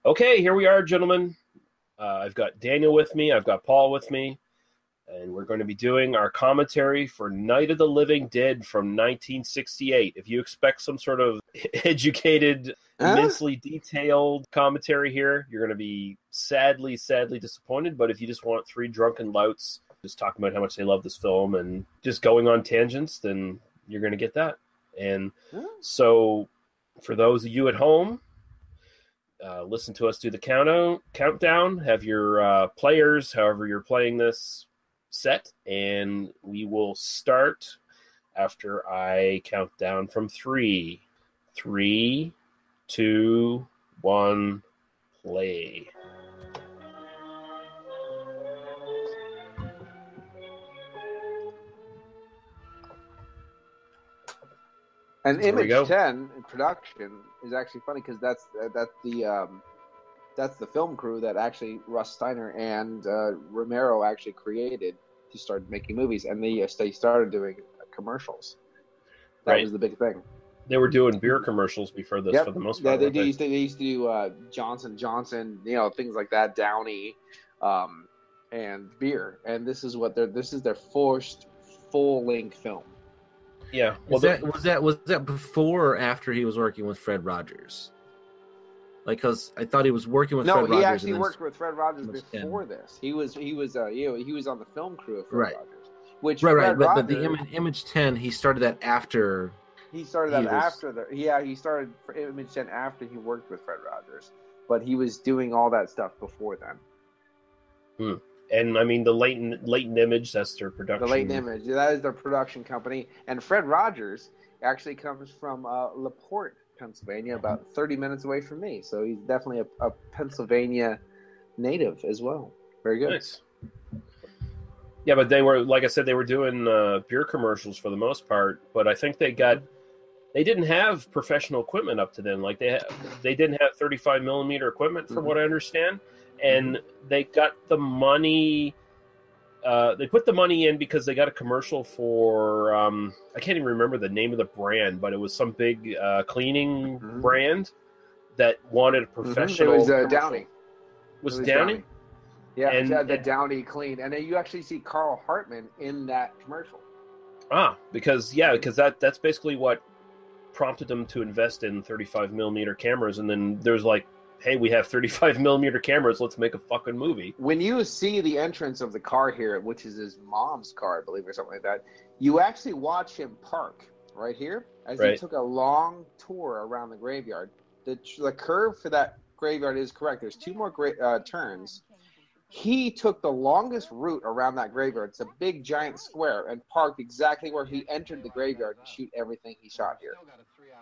Okay, here we are, gentlemen. I've got Daniel with me. I've got Paul with me. And we're going to be doing our commentary for Night of the Living Dead from 1968. If you expect some sort of educated, immensely detailed commentary here, you're going to be sadly disappointed. But if you just want three drunken louts just talking about how much they love this film and just going on tangents, then you're going to get that. And so for those of you at home, listen to us do the countdown. Have your players, however you're playing this, set, and we will start after I count down from 3. 3, 2, 1, play. And Image 10 in production is actually funny because that's the film crew that actually Russ Steiner and Romero actually created to start making movies, and they started doing commercials. That was the big thing. They were doing beer commercials before this for the most part. Yeah, they used to do Johnson Johnson, things like that, Downy, and beer. And this is their first full-length film. Yeah. Well, was that before or after he was working with Fred Rogers? Like, because I thought he was working with Fred Rogers. No, he actually worked with Fred Rogers before this. He was on the film crew of Fred Rogers. Which But the Image 10, he started that after. He started he started for Image 10 after he worked with Fred Rogers, but he was doing all that stuff before then. And I mean, the Latent Image, that's their production. The Latent Image, that is their production company. And Fred Rogers actually comes from LaPorte, Pennsylvania, about 30 minutes away from me. So he's definitely a Pennsylvania native as well. Very good. Nice. Yeah, but they were, like I said, they were doing beer commercials for the most part. But I think they didn't have professional equipment up to then. Like they didn't have 35 millimeter equipment, from what I understand. And they got the money. They put the money in because they got a commercial for I can't even remember the name of the brand, but it was some big cleaning brand that wanted a professional. It was Downy. Was it Downy? Yeah, and the Downy clean, and then you actually see Carl Hartman in that commercial. Because that's basically what prompted them to invest in 35 millimeter cameras, and then there's like, hey, we have 35 millimeter cameras, let's make a fucking movie. When you see the entrance of the car here, which is his mom's car, I believe, or something like that, you actually watch him park right here as he took a long tour around the graveyard. The curve for that graveyard is correct. There's two more turns. He took the longest route around that graveyard. It's a big, giant square, and parked exactly where he entered the graveyard to shoot everything he shot here.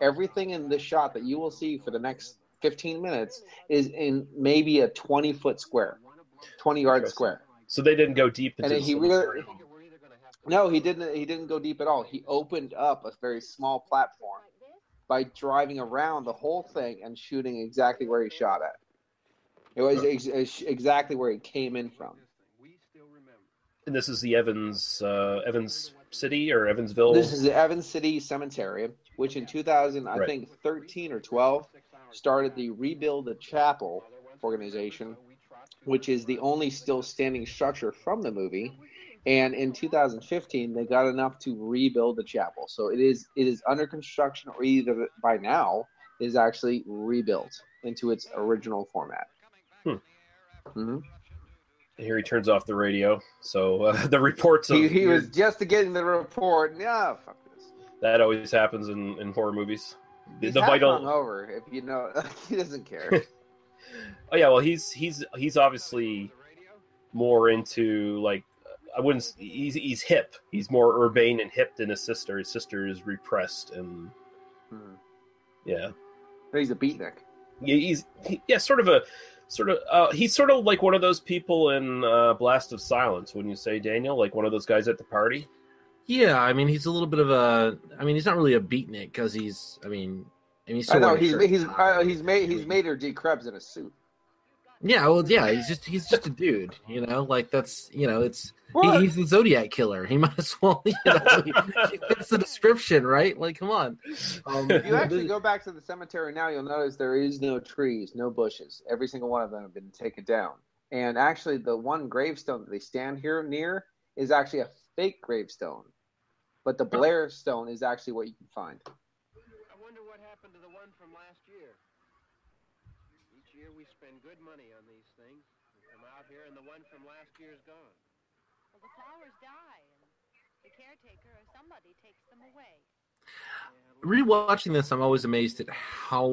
Everything in this shot that you will see for the next 15 minutes is in maybe a 20-foot square, 20-yard square. So they didn't go deep into No, he didn't go deep at all. He opened up a very small platform by driving around the whole thing and shooting exactly where he shot at. It was exactly where he came in from. And this is the Evans City or Evansville? This is the Evans City Cemetery, which in 2000, I think 13 or 12, started the Rebuild the Chapel organization, which is the only still standing structure from the movie. And in 2015, they got enough to rebuild the chapel. So it is under construction, or either by now is actually rebuilt into its original format. Here he turns off the radio. So the reports of... He was just getting the report. Yeah, fuck this. That always happens in horror movies. He's hungover, if you know. He doesn't care. Oh yeah, well he's obviously more into, like, I wouldn't. He's hip. He's more urbane and hip than his sister. His sister is repressed and yeah. But he's a beatnik. Yeah, he's sort of like one of those people in Blast of Silence. Wouldn't you say, Daniel? Like one of those guys at the party. Yeah, I mean, he's a little bit of a. I mean, he's not really a beatnik because he's. I mean, he's. I know he's Mater D. Krebs in a suit. Yeah, well, yeah, he's just a dude, you know. Like that's it's What? he's the Zodiac killer. He might as well, he fits the description, right? Like, come on. If you actually go back to the cemetery now, you'll notice there is no trees, no bushes. Every single one of them have been taken down. And actually, the one gravestone that they stand here near is actually a fake gravestone, but the Blair stone is actually what you can find. I wonder what happened to the one from last year. Each year we spend good money on these things. We come out here and the one from last year's gone. Well, the flowers die, and the caretaker or somebody takes them away. Rewatching this, I'm always amazed at how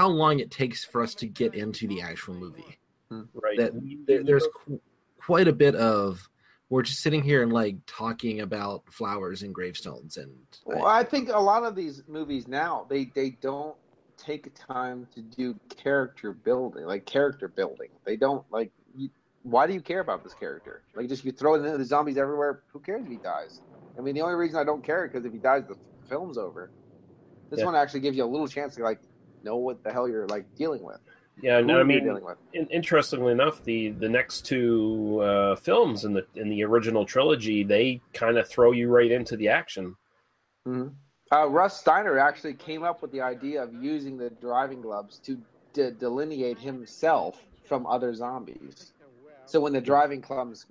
long it takes for us to get into the actual movie. Right. That there's quite a bit of we're just sitting here and like talking about flowers and gravestones and. Well, I think a lot of these movies now they don't take time to do character building. They don't like. Why do you care about this character? Like, just you throw it into the zombies everywhere. Who cares if he dies? I mean, the only reason I don't care is because if he dies, the film's over. This one actually gives you a little chance to like know what the hell you're like dealing with. Yeah, and I mean, interestingly enough, the next two films in the original trilogy, they kind of throw you right into the action. Mm-hmm. Russ Steiner actually came up with the idea of using the driving gloves to delineate himself from other zombies. So when the driving gloves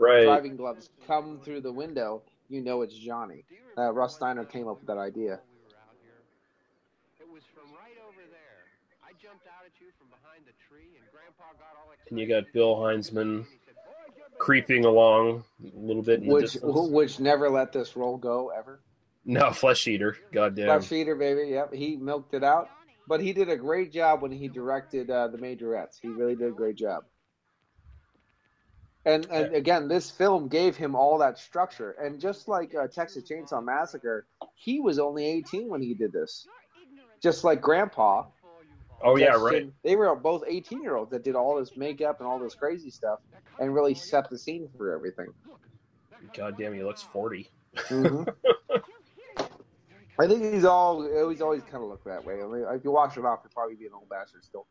come through the window, you know it's Johnny. Russ Steiner came up with that idea. It was from right over there. I jumped out at you from behind the tree, and Grandpa got all excited. And you got Bill Heinzman creeping along a little bit in the distance. Which never let this role go ever. No, Flesh Eater. Goddamn. Flesh Eater, baby. Yep, he milked it out. But he did a great job when he directed The Majorettes. He really did a great job. And again, this film gave him all that structure. And just like Texas Chainsaw Massacre, he was only 18 when he did this. Just like Grandpa. Oh, yeah, right. They were both 18-year-olds that did all this makeup and all this crazy stuff and really set the scene for everything. God damn, he looks 40. Mm-hmm. I think he's always kind of looked that way. I mean, if you wash it off, he'll probably be an old bastard still.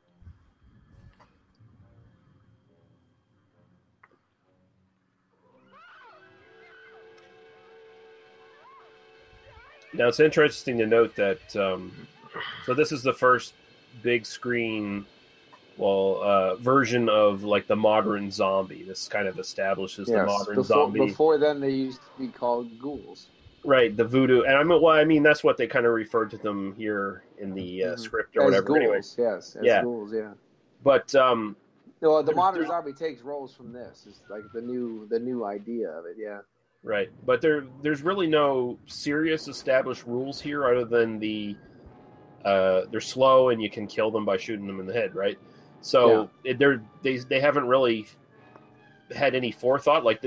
Now, it's interesting to note that, so this is the first big screen, version of like the modern zombie. This kind of establishes the modern zombie. Before then, they used to be called ghouls. Right, the voodoo, and I mean that's what they kind of referred to them here in the script or as whatever. Ghouls, anyway. yes, ghouls, yeah. But well, the modern zombie takes roles from this. It's like the new idea of it, yeah. Right, but there's really no serious established rules here other than they're slow and you can kill them by shooting them in the head, right? So they haven't really had any forethought. Like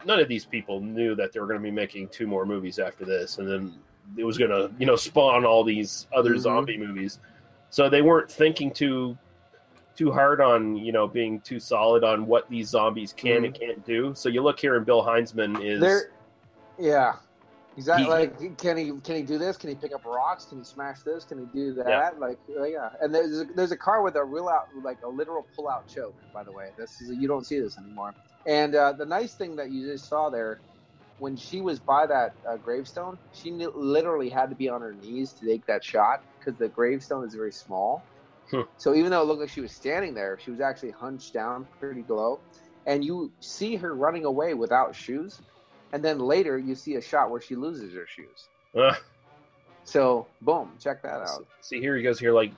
none of these people knew that they were going to be making 2 more movies after this, and then it was going to spawn all these other zombie movies. So they weren't thinking too hard on being too solid on what these zombies can and can't do. So you look here, and Bill Heinzman is exactly. Can he do this? Can he pick up rocks? Can he smash this? Can he do that? And there's a car with a literal pull out choke. By the way, you don't see this anymore. And the nice thing that you just saw there, when she was by that gravestone, she literally had to be on her knees to take that shot because the gravestone is very small. So even though it looked like she was standing there, she was actually hunched down pretty low. And you see her running away without shoes. And then later you see a shot where she loses her shoes. So, boom, check that out. See, here he goes here. Like,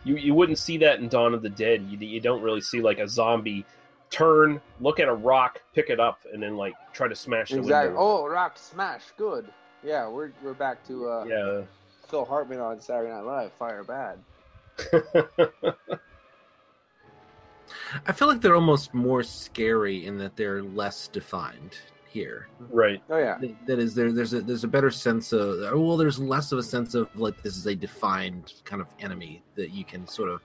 you wouldn't see that in Dawn of the Dead. You don't really see, like, a zombie turn, look at a rock, pick it up, and then, like, try to smash the window. Oh, rock smash. Good. Yeah, we're back to Phil Hartman on Saturday Night Live. Fire bad. I feel like they're almost more scary in that they're less defined here. Right. Oh yeah. That is there's a better sense of there's less of a sense of like this is a defined kind of enemy that you can sort of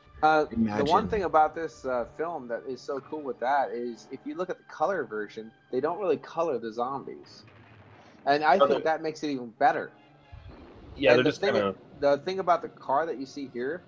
imagine. The one thing about this film that is so cool with that is if you look at the color version, they don't really color the zombies, and I think that makes it even better. Yeah, and they're just kind of. The thing about the car that you see here,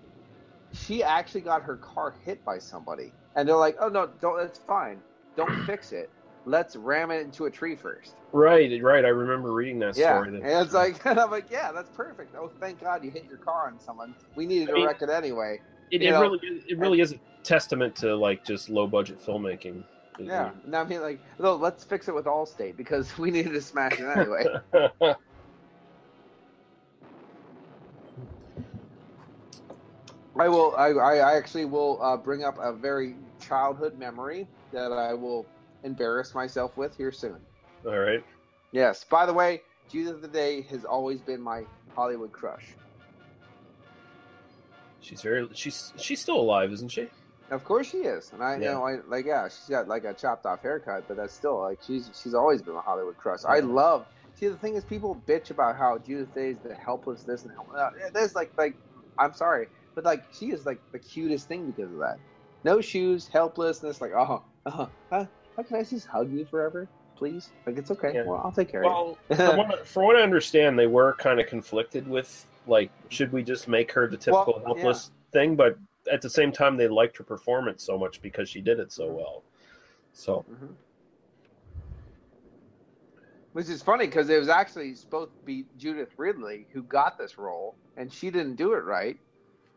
she actually got her car hit by somebody, and they're like, "Oh no, don't. It's fine. Don't fix it. Let's ram it into a tree first." Right. I remember reading that Yeah, story. and it's like, and I'm like, yeah, that's perfect. Oh, thank God you hit your car on someone. We needed to wreck it anyway. It really is a testament to like just low budget filmmaking. Yeah, now I mean, like, no, let's fix it with Allstate because we needed to smash it anyway. I actually will bring up a very childhood memory that I will embarrass myself with here soon. All right. Yes. By the way, Judith of the Day has always been my Hollywood crush. She's still alive, isn't she? Of course she is, and she's got like a chopped off haircut, but that's still like she's always been a Hollywood crush. I love. See, the thing is, people bitch about how Judith Day is the helpless this and helpless. There's like I'm sorry, but like she is like the cutest thing because of that. No shoes, helplessness. Like how can I just hug you forever, please? Like it's okay. Yeah. Well, I'll take care of you. From what I understand, they were kind of conflicted with like, should we just make her the typical helpless thing, but at the same time, they liked her performance so much because she did it so well. So, which is funny because it was actually supposed to be Judith Ridley who got this role, and she didn't do it right,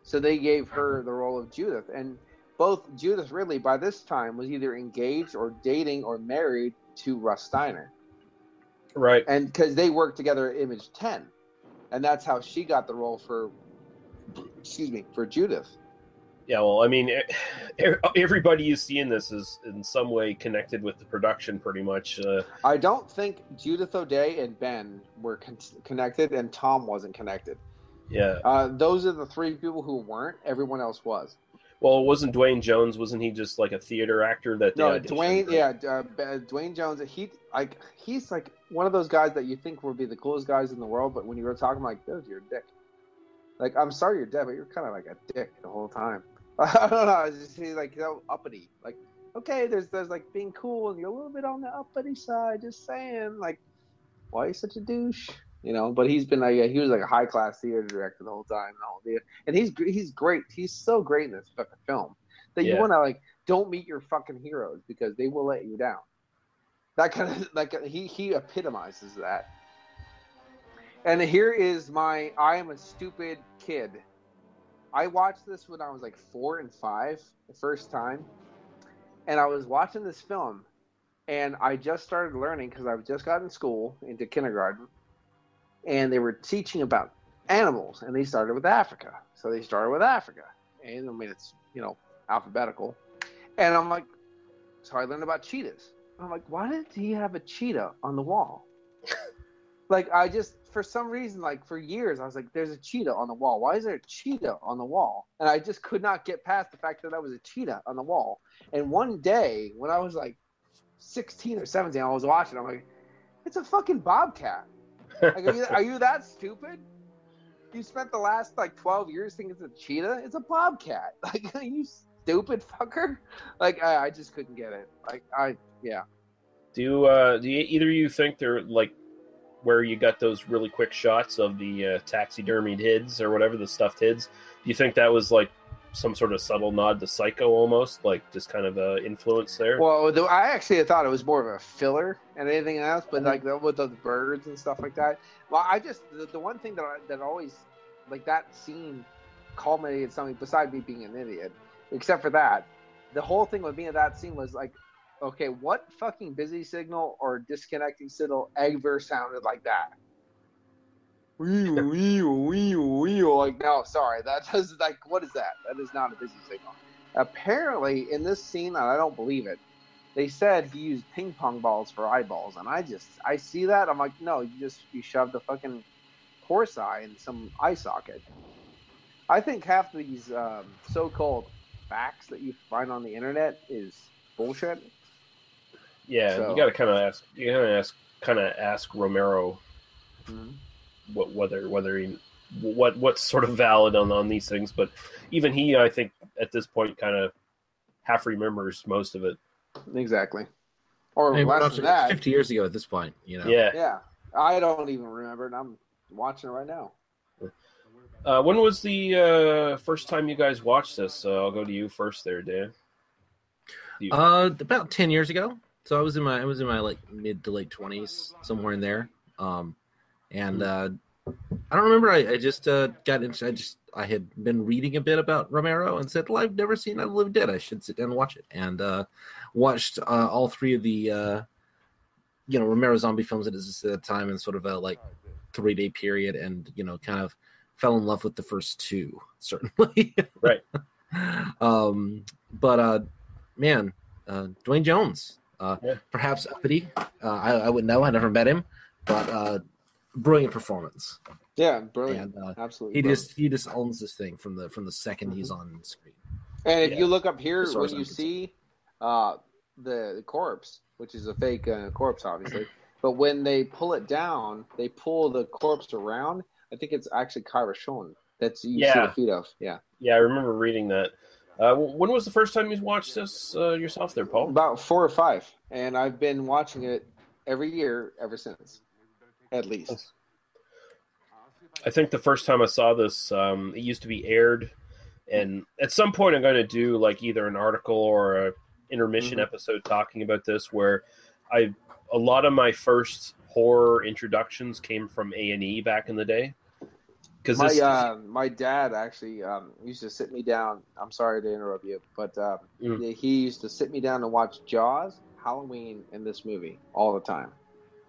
so they gave her the role of Judith. And both Judith Ridley by this time was either engaged or dating or married to Russ Steiner, right? And because they worked together at Image 10, and that's how she got the role for Judith. Yeah, well, I mean, everybody you see in this is in some way connected with the production, pretty much. I don't think Judith O'Dea and Ben were connected, and Tom wasn't connected. Yeah. Those are the three people who weren't. Everyone else was. Well, wasn't Dwayne Jones? Wasn't he just like a theater actor that? No, Dwayne. Yeah, Dwayne Jones. He's like one of those guys that you think would be the coolest guys in the world, but when you were talking, like, dude, you're a dick. Like, I'm sorry you're dead, but you're kind of like a dick the whole time. I don't know. It's just he's like so uppity. Like, okay, there's like being cool, and you're a little bit on the uppity side. Just saying, like, why are you such a douche? You know. But he's been like he was like a high class theater director the whole time, and he's great. He's so great in this fucking film that you want to like don't meet your fucking heroes because they will let you down. That kind of like he epitomizes that. And here is I am a stupid kid. I watched this when I was like 4 and 5 the first time. And I was watching this film. And I just started learning because I've just gotten school into kindergarten. And they were teaching about animals. And they started with Africa. So they started with Africa. And I mean, it's, alphabetical. And I'm like, so I learned about cheetahs. I'm like, why did he have a cheetah on the wall? Like, for some reason, like, for years, I was like, there's a cheetah on the wall. Why is there a cheetah on the wall? And I just could not get past the fact that there was a cheetah on the wall. And one day, when I was, like, 16 or 17, I was watching, I'm like, it's a fucking bobcat. Like, are you that stupid? You spent the last, like, 12 years thinking it's a cheetah? It's a bobcat. Like, are you stupid fucker? Like, I just couldn't get it. Like, yeah. Do either of you think they're, like, where you got those really quick shots of the taxidermied hids or whatever, the stuffed hids, do you think that was like some sort of subtle nod to Psycho almost, like just kind of influence there? Well, I actually thought it was more of a filler than anything else, but like with those birds and stuff like that. Well, I just, the one thing that always, like that scene culminated something besides me being an idiot, except for that, the whole thing with me at that scene was like, okay, what fucking busy signal or disconnecting signal ever sounded like that? Like, no, sorry. That does, like, what is that? That is not a busy signal. Apparently, in this scene, and I don't believe it, they said he used ping pong balls for eyeballs. And I see that. I'm like, no, you shoved a fucking horse eye in some eye socket. I think half these so-called facts that you find on the internet is bullshit. Yeah, so, you got to kind of ask Romero what's sort of valid on these things. But even he, I think, at this point, kind of half remembers most of it. Exactly, or less than that. 50 years ago at this point, Yeah. I don't even remember, and I'm watching it right now. When was the first time you guys watched this? I'll go to you first there, Dan. About 10 years ago. So I was in my like mid to late 20s, somewhere in there. And I don't remember. I just got into. I had been reading a bit about Romero and said, "Well, I've never seen Night of the Living Dead. I should sit down and watch it." And watched all three of the Romero zombie films at the time in sort of a like 3-day period, and kind of fell in love with the first two, certainly. Right. But man, Dwayne Jones, perhaps uppity. I wouldn't know. I never met him, but brilliant performance. Yeah, brilliant. And, absolutely. He just owns this thing from the second he's on screen. And if you look up here, when you see the corpse, which is a fake corpse, obviously, but when they pull it down, they pull the corpse around. I think it's actually Kyra Schoen that's you see the feet of. Yeah. Yeah, I remember reading that. When was the first time you watched this yourself there, Paul? About 4 or 5. And I've been watching it every year ever since, at least. I think the first time I saw this, it used to be aired. And at some point I'm going to do like either an article or a intermission episode talking about this, where a lot of my first horror introductions came from A&E back in the day. Because my dad actually used to sit me down. I'm sorry to interrupt you, but he used to sit me down to watch Jaws, Halloween, and this movie all the time.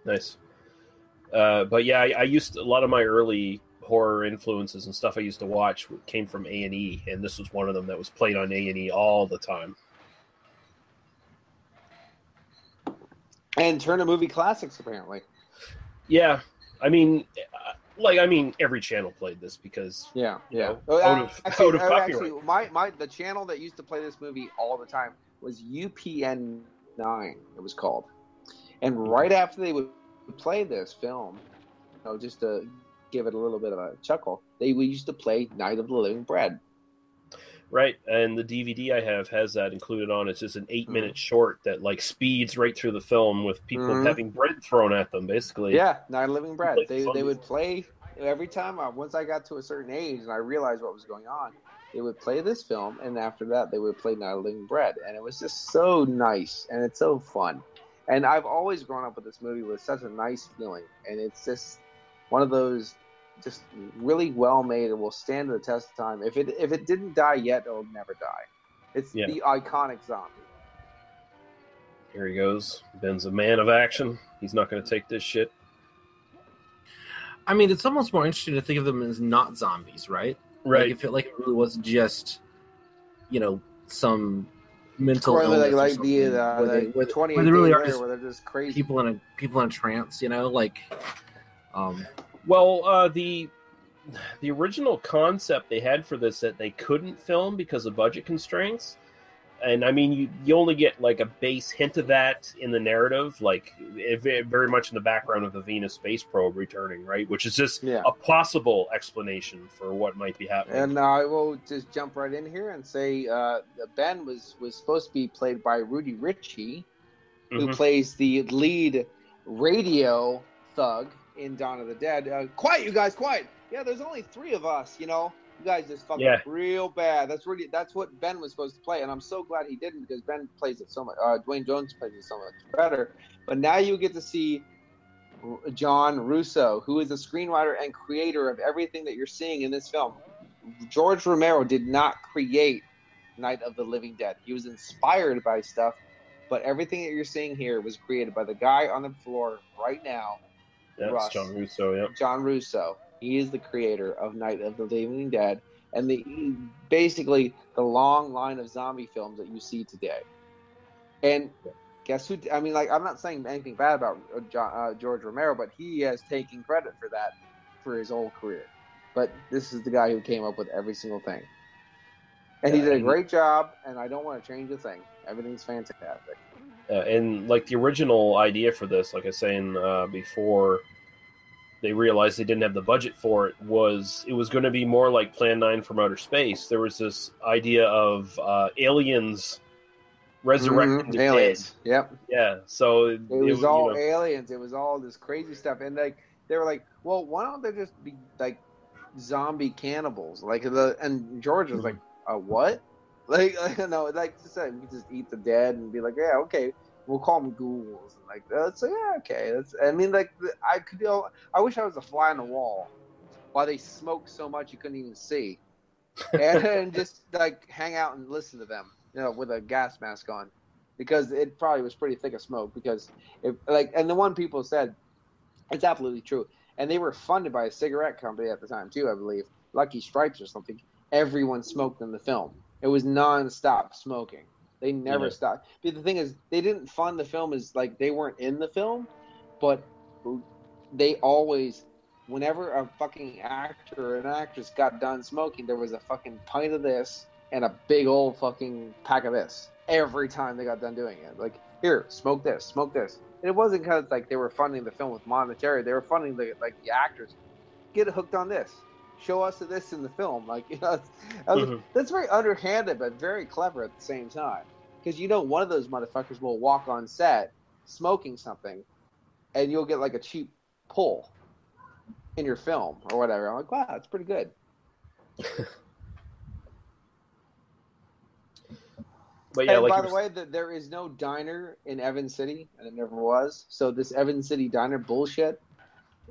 Nice. But yeah, I used a lot of my early horror influences and stuff I used to watch came from A&E, and this was one of them that was played on A&E all the time. And Turner Movie Classics, apparently. Yeah, I mean, every channel played this because out of copyright. The channel that used to play this movie all the time was UPN 9. It was called, and right after they would play this film, just to give it a little bit of a chuckle, we used to play Night of the Living Dead. Right, and the DVD I have has that included on. It's just an 8-minute short that like speeds right through the film with people having bread thrown at them, basically. Yeah, Night of the Living Dead. They would play every time. Once I got to a certain age and I realized what was going on, they would play this film, and after that they would play Night of the Living Dead, and it was just so nice and it's so fun. And I've always grown up with this movie with such a nice feeling, and it's just one of those just really well made and will stand the test of time. If it didn't die yet, it'll never die. It's the iconic zombie. Here he goes. Ben's a man of action. He's not going to take this shit. I mean, it's almost more interesting to think of them as not zombies, right? Right. Like it really was just, some mental illness, like the 20 where they really are just where they're just crazy people in a trance, Well, the original concept they had for this that they couldn't film because of budget constraints, and I mean you only get like a base hint of that in the narrative, like very much in the background of the Venus space probe returning, right? Which is just a possible explanation for what might be happening. And I will just jump right in here and say Ben was supposed to be played by Rudy Ritchie, who plays the lead radio thug in Dawn of the Dead. Quiet, you guys, quiet. Yeah, there's only 3 of us, You guys just fucked up real bad. That's what Ben was supposed to play, and I'm so glad he didn't, because Ben plays it so much. Dwayne Jones plays it so much better. But now you get to see John Russo, who is the screenwriter and creator of everything that you're seeing in this film. George Romero did not create Night of the Living Dead. He was inspired by stuff, but everything that you're seeing here was created by the guy on the floor right now. That's John Russo, yeah. John Russo. He is the creator of Night of the Living Dead and basically the long line of zombie films that you see today. And guess who? I mean, I'm not saying anything bad about George Romero, but he has taken credit for that for his whole career. But this is the guy who came up with every single thing. And he did a great job, and I don't want to change a thing. Everything's fantastic. And like the original idea for this, like I was saying before, they realized they didn't have the budget for it. It was going to be more like Plan 9 from Outer Space. There was this idea of aliens resurrecting the aliens. dead. Yep. Yeah. So it was all aliens. It was all this crazy stuff, and they were like, well, why don't they just be like zombie cannibals. And George was like, what? Like, no, like I said, we just eat the dead and be like, yeah, okay, we'll call them ghouls. And like, so yeah, okay. I wish I was a fly on the wall while they smoked so much you couldn't even see, and just like hang out and listen to them, with a gas mask on, because it probably was pretty thick of smoke. Because and the one people said, it's absolutely true. And they were funded by a cigarette company at the time too, I believe, Lucky Stripes or something. Everyone smoked in the film. It was non-stop smoking. They never stopped. But the thing is, they didn't fund the film as like they weren't in the film, but they always, whenever a fucking actor or an actress got done smoking, there was a fucking pint of this and a big old fucking pack of this every time they got done doing it. Like, here, smoke this, smoke this. And it wasn't because like they were funding the film with monetary. They were funding the actors. Get hooked on this. Show us this in the film. Like, that's very underhanded, but very clever at the same time. Because one of those motherfuckers will walk on set smoking something, and you'll get like a cheap pull in your film or whatever. I'm like, wow, that's pretty good. But yeah, and by the way, there is no diner in Evans City, and it never was. So this Evans City diner bullshit.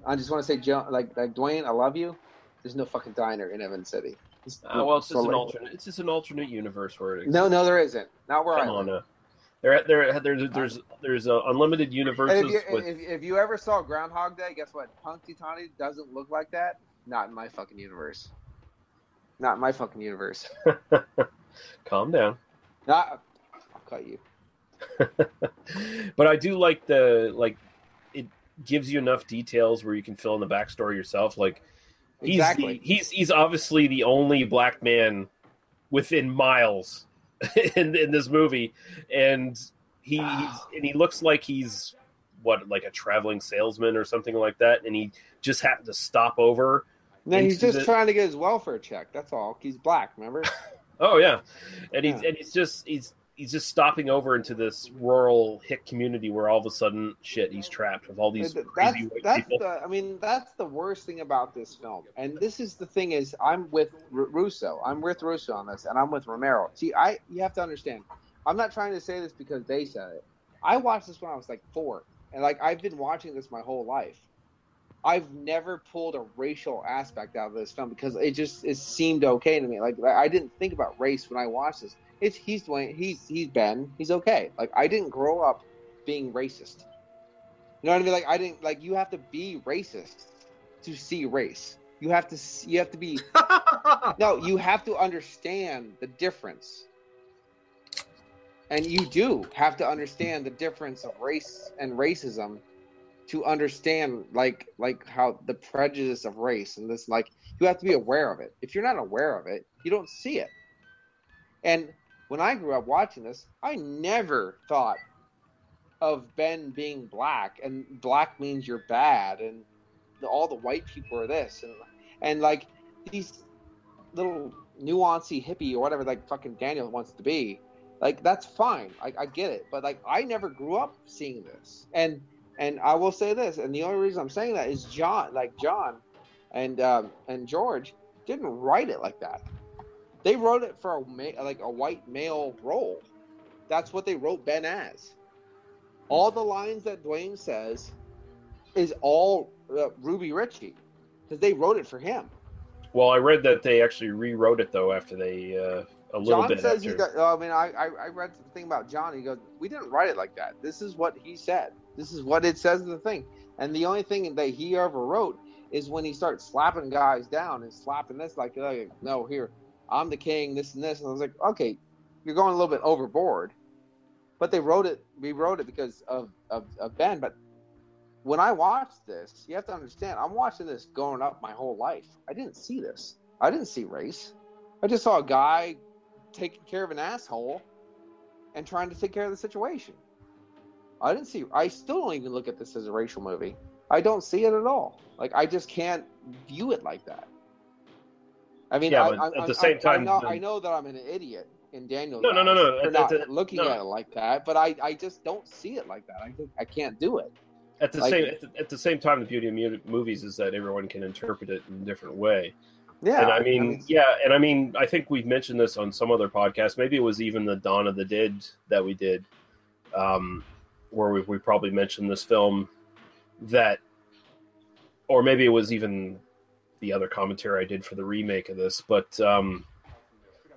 I just want to say, like Dwayne, I love you. There's no fucking diner in Evans City. It's just an alternate. It's just an alternate universe where it exists. No, there isn't. Not where I live. Come on, there's unlimited universes. If you ever saw Groundhog Day, guess what? Punxsutawney doesn't look like that. Not in my fucking universe. Not in my fucking universe. Calm down. I'll cut you. But I do like it gives you enough details where you can fill in the backstory yourself. Like, he's obviously the only black man within miles in this movie, and he looks like he's like a traveling salesman or something like that, and he just happened to stop over. No, he's just trying to get his welfare check. That's all. He's black, remember? Oh yeah, and he's just stopping over into this rural hick community where all of a sudden, he's trapped with all these crazy white people. That's the worst thing about this film. And this is the thing is, I'm with Russo. I'm with Russo on this, and I'm with Romero. See, you have to understand. I'm not trying to say this because they said it. I watched this when I was like 4, and like I've been watching this my whole life. I've never pulled a racial aspect out of this film because it seemed okay to me. Like, I didn't think about race when I watched this. He's Dwayne. He's Ben. He's okay. Like, I didn't grow up being racist. You know what I mean? Like, I didn't like. You have to be racist to see race. You have to be. No, you have to understand the difference, and you do have to understand the difference of race and racism to understand like how the prejudice of race and this, like, you have to be aware of it. If you're not aware of it, you don't see it. And when I grew up watching this, I never thought of Ben being black, and black means you're bad, and all the white people are this, and like these little nuancy hippie or whatever like fucking Daniel wants to be. Like, that's fine. I get it. But like, I never grew up seeing this. And I will say this, and the only reason I'm saying that is John and George didn't write it like that. They wrote it for a white male role. That's what they wrote Ben as. All the lines that Dwayne says is all Ruby Ritchie, because they wrote it for him. Well, I read that they actually rewrote it though after they a little John bit says after. I read the thing about John. He goes, "We didn't write it like that. This is what he said. This is what it says in the thing." And the only thing that he ever wrote is when he starts slapping guys down and slapping this, like no, here, I'm the king, this and this. And I was like, okay, you're going a little bit overboard. But we wrote it because of Ben. But when I watched this, you have to understand, I'm watching this growing up my whole life. I didn't see this. I didn't see race. I just saw a guy taking care of an asshole and trying to take care of the situation. I still don't even look at this as a racial movie. I don't see it at all. Like, I just can't view it like that. I mean, yeah, but at the same time, I know that I'm an idiot in Daniel's No. for not looking at it like that, but I just don't see it like that. I can't do it. at the same time, the beauty of movies is that everyone can interpret it in a different way. Yeah, and I mean, I think we've mentioned this on some other podcast. Maybe it was even the Dawn of the Dead that we did, where we probably mentioned this film that, or maybe it was even the other commentary I did for the remake of this. But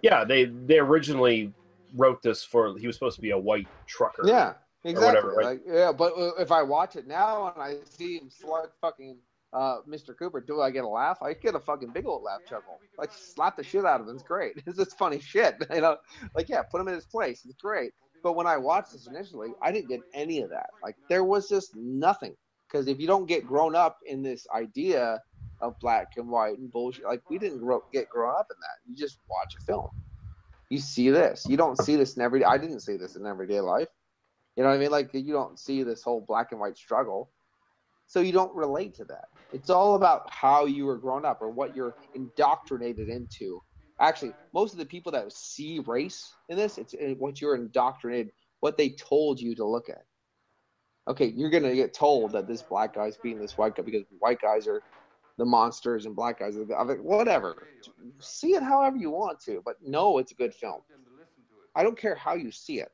they originally wrote this for, he was supposed to be a white trucker. Yeah, exactly. Whatever, right? But if I watch it now and I see him slug fucking Mr. Cooper, do I get a laugh? I get a fucking big old laugh chuckle. Like, slap the shit out of him. It's great. It's just funny shit. You know, like, yeah, put him in his place. It's great. But when I watched this initially, I didn't get any of that. Like, there was just nothing. Because if you don't get grown up in this idea of black and white and bullshit, like, we didn't get grown up in that. You just watch a film. You see this. You don't see this in everyday. I didn't see this in everyday life. You know what I mean? Like, you don't see this whole black and white struggle. So you don't relate to that. It's all about how you were grown up or what you're indoctrinated into. Actually, most of the people that see race in this, it's what you're indoctrinated, what they told you to look at. Okay, you're going to get told that this black guy's beating this white guy because white guys are the monsters and black guys are the, whatever. See it however you want to, but no, it's a good film. I don't care how you see it.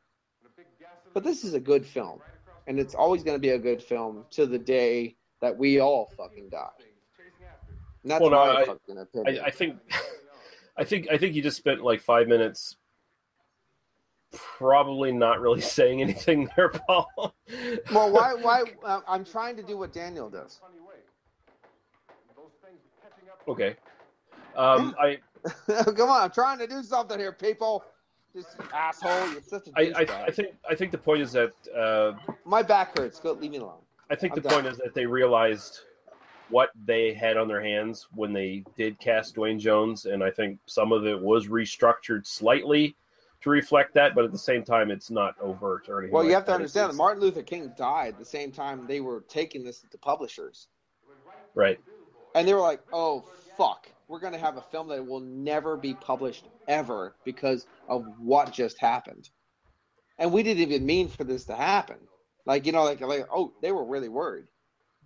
But this is a good film. And it's always going to be a good film to the day that we all fucking die. And that's my fucking opinion. I think you just spent like 5 minutes probably not really saying anything there, Paul. Well, why I'm trying to do what Daniel does. Okay. Come on, I'm trying to do something here, people. This asshole, you're such a douchebag. I think the point is that my back hurts. Go, leave me alone. I think the point is that they realized what they had on their hands when they did cast Dwayne Jones, and I think some of it was restructured slightly to reflect that, but at the same time, it's not overt or anything. Well, you have to understand that Martin Luther King died the same time they were taking this to publishers. Right. And they were like, oh, fuck. We're going to have a film that will never be published ever because of what just happened. And we didn't even mean for this to happen. Like, you know, like oh, they were really worried.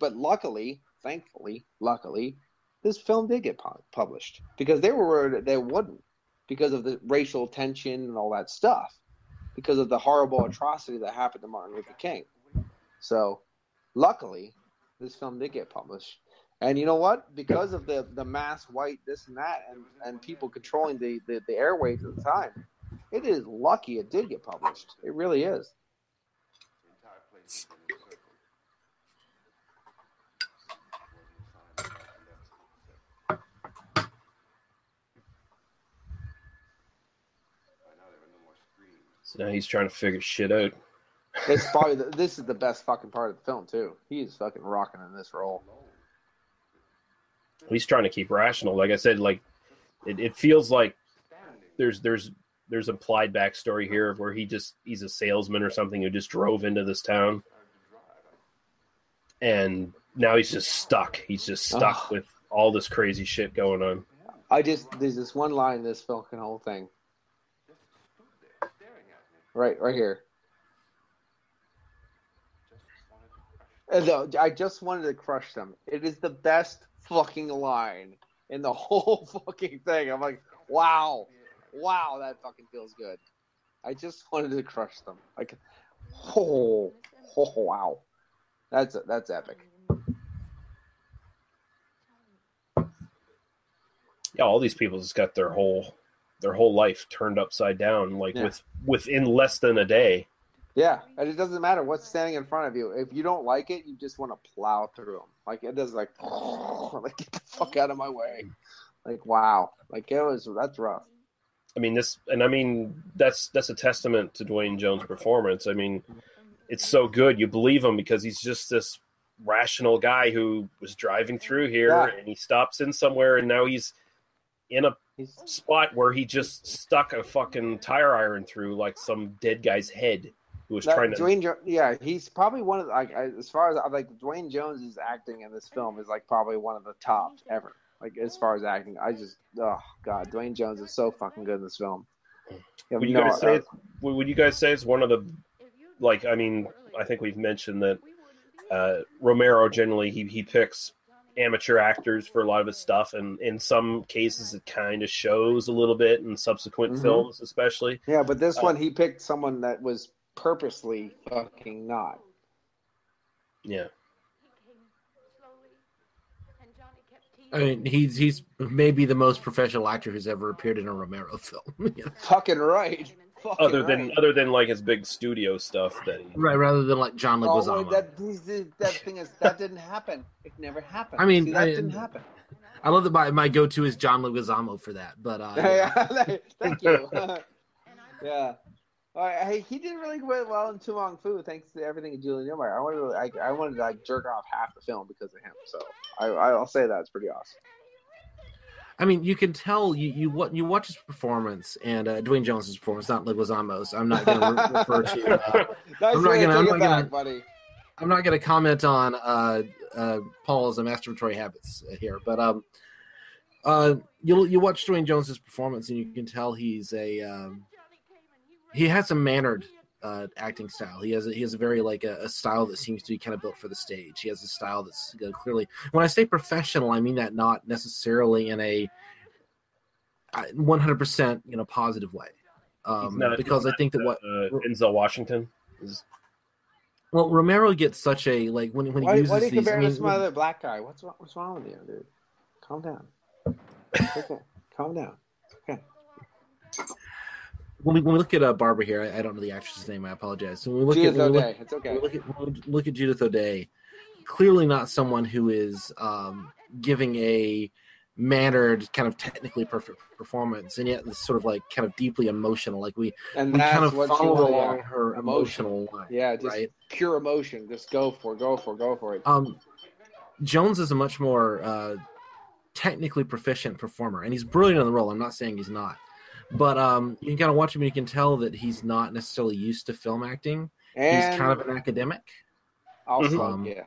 But luckily, this film did get published because they were worried they wouldn't because of the racial tension and all that stuff, because of the horrible atrocity that happened to Martin Luther King. So, luckily, this film did get published. And you know what? Because of the mass white this and that and people controlling the airwaves at the time, it is lucky it did get published. It really is. So now he's trying to figure shit out. It's probably this is the best fucking part of the film too. He is fucking rocking in this role. He's trying to keep rational. Like I said, like it feels like there's implied backstory here where he's a salesman or something who just drove into this town, and now he's just stuck. He's just stuck with all this crazy shit going on. There's this one line in this fucking whole thing. Right here. I just wanted to crush them. It is the best fucking line in the whole fucking thing. I'm like, wow, that fucking feels good. I just wanted to crush them. Like, wow, that's epic. Yeah, all these people just got their whole life turned upside down, like within less than a day. Yeah, and it doesn't matter what's standing in front of you. If you don't like it, you just want to plow through them. Like, it does, like get the fuck out of my way. Like, wow. Like, that's rough. I mean, that's a testament to Dwayne Jones' performance. I mean, it's so good. You believe him because he's just this rational guy who was driving through here and he stops in somewhere and now he's in a spot where he just stuck a fucking tire iron through like some dead guy's head. Who was trying to? He's probably one of the, as far as like Dwayne Jones' acting in this film is like probably one of the tops ever. Like as far as acting, God, Dwayne Jones is so fucking good in this film. Would you guys say it's one of the, like, I mean, I think we've mentioned that Romero generally he picks amateur actors for a lot of his stuff, and in some cases it kind of shows a little bit in subsequent films, especially. Yeah, but this one he picked someone that was purposely fucking not. Yeah. I mean, he's maybe the most professional actor who's ever appeared in a Romero film. Fucking right. Other than like his big studio stuff that he... Right, rather than like John Leguizamo. That thing is that didn't happen. It never happened. I mean, see, that didn't happen. I love that my go-to is John Leguizamo for that, but thank you. Yeah. He did really well in Tu Wong Fu, thanks to everything of Julian Newmar. I wanted to like jerk off half the film because of him. So I'll say that it's pretty awesome. I mean, you can tell you watch his performance and Dwayne Jones' performance, not Leguizamo's. I'm not going to refer to. I'm not going to comment on Paul's masturbatory habits here, but you watch Dwayne Jones' performance and you can tell he has a mannered acting style. He has a very like a style that seems to be kind of built for the stage. He has a style that's clearly. When I say professional, I mean that not necessarily in a 100% positive way. Because I think that what Denzel Washington is. Well, Romero gets such a like when he uses why do you these. compare him to some other black guy? What's wrong with you, dude? Calm down. Okay. Calm down. Okay. When we look at Barbara here, I don't know the actress's name. I apologize. So when we look Judith at O'Day. It's okay. When we look at Judith O'Day, clearly not someone who is giving a mannered, kind of technically perfect performance, and yet it's sort of like kind of deeply emotional. Like we kind of follow along her emotional line. Yeah, just right? Pure emotion. Just go for it. Jones is a much more technically proficient performer, and he's brilliant in the role. I'm not saying he's not. But you can kind of watch him and you can tell that he's not necessarily used to film acting. And he's kind of an academic. Also, yeah.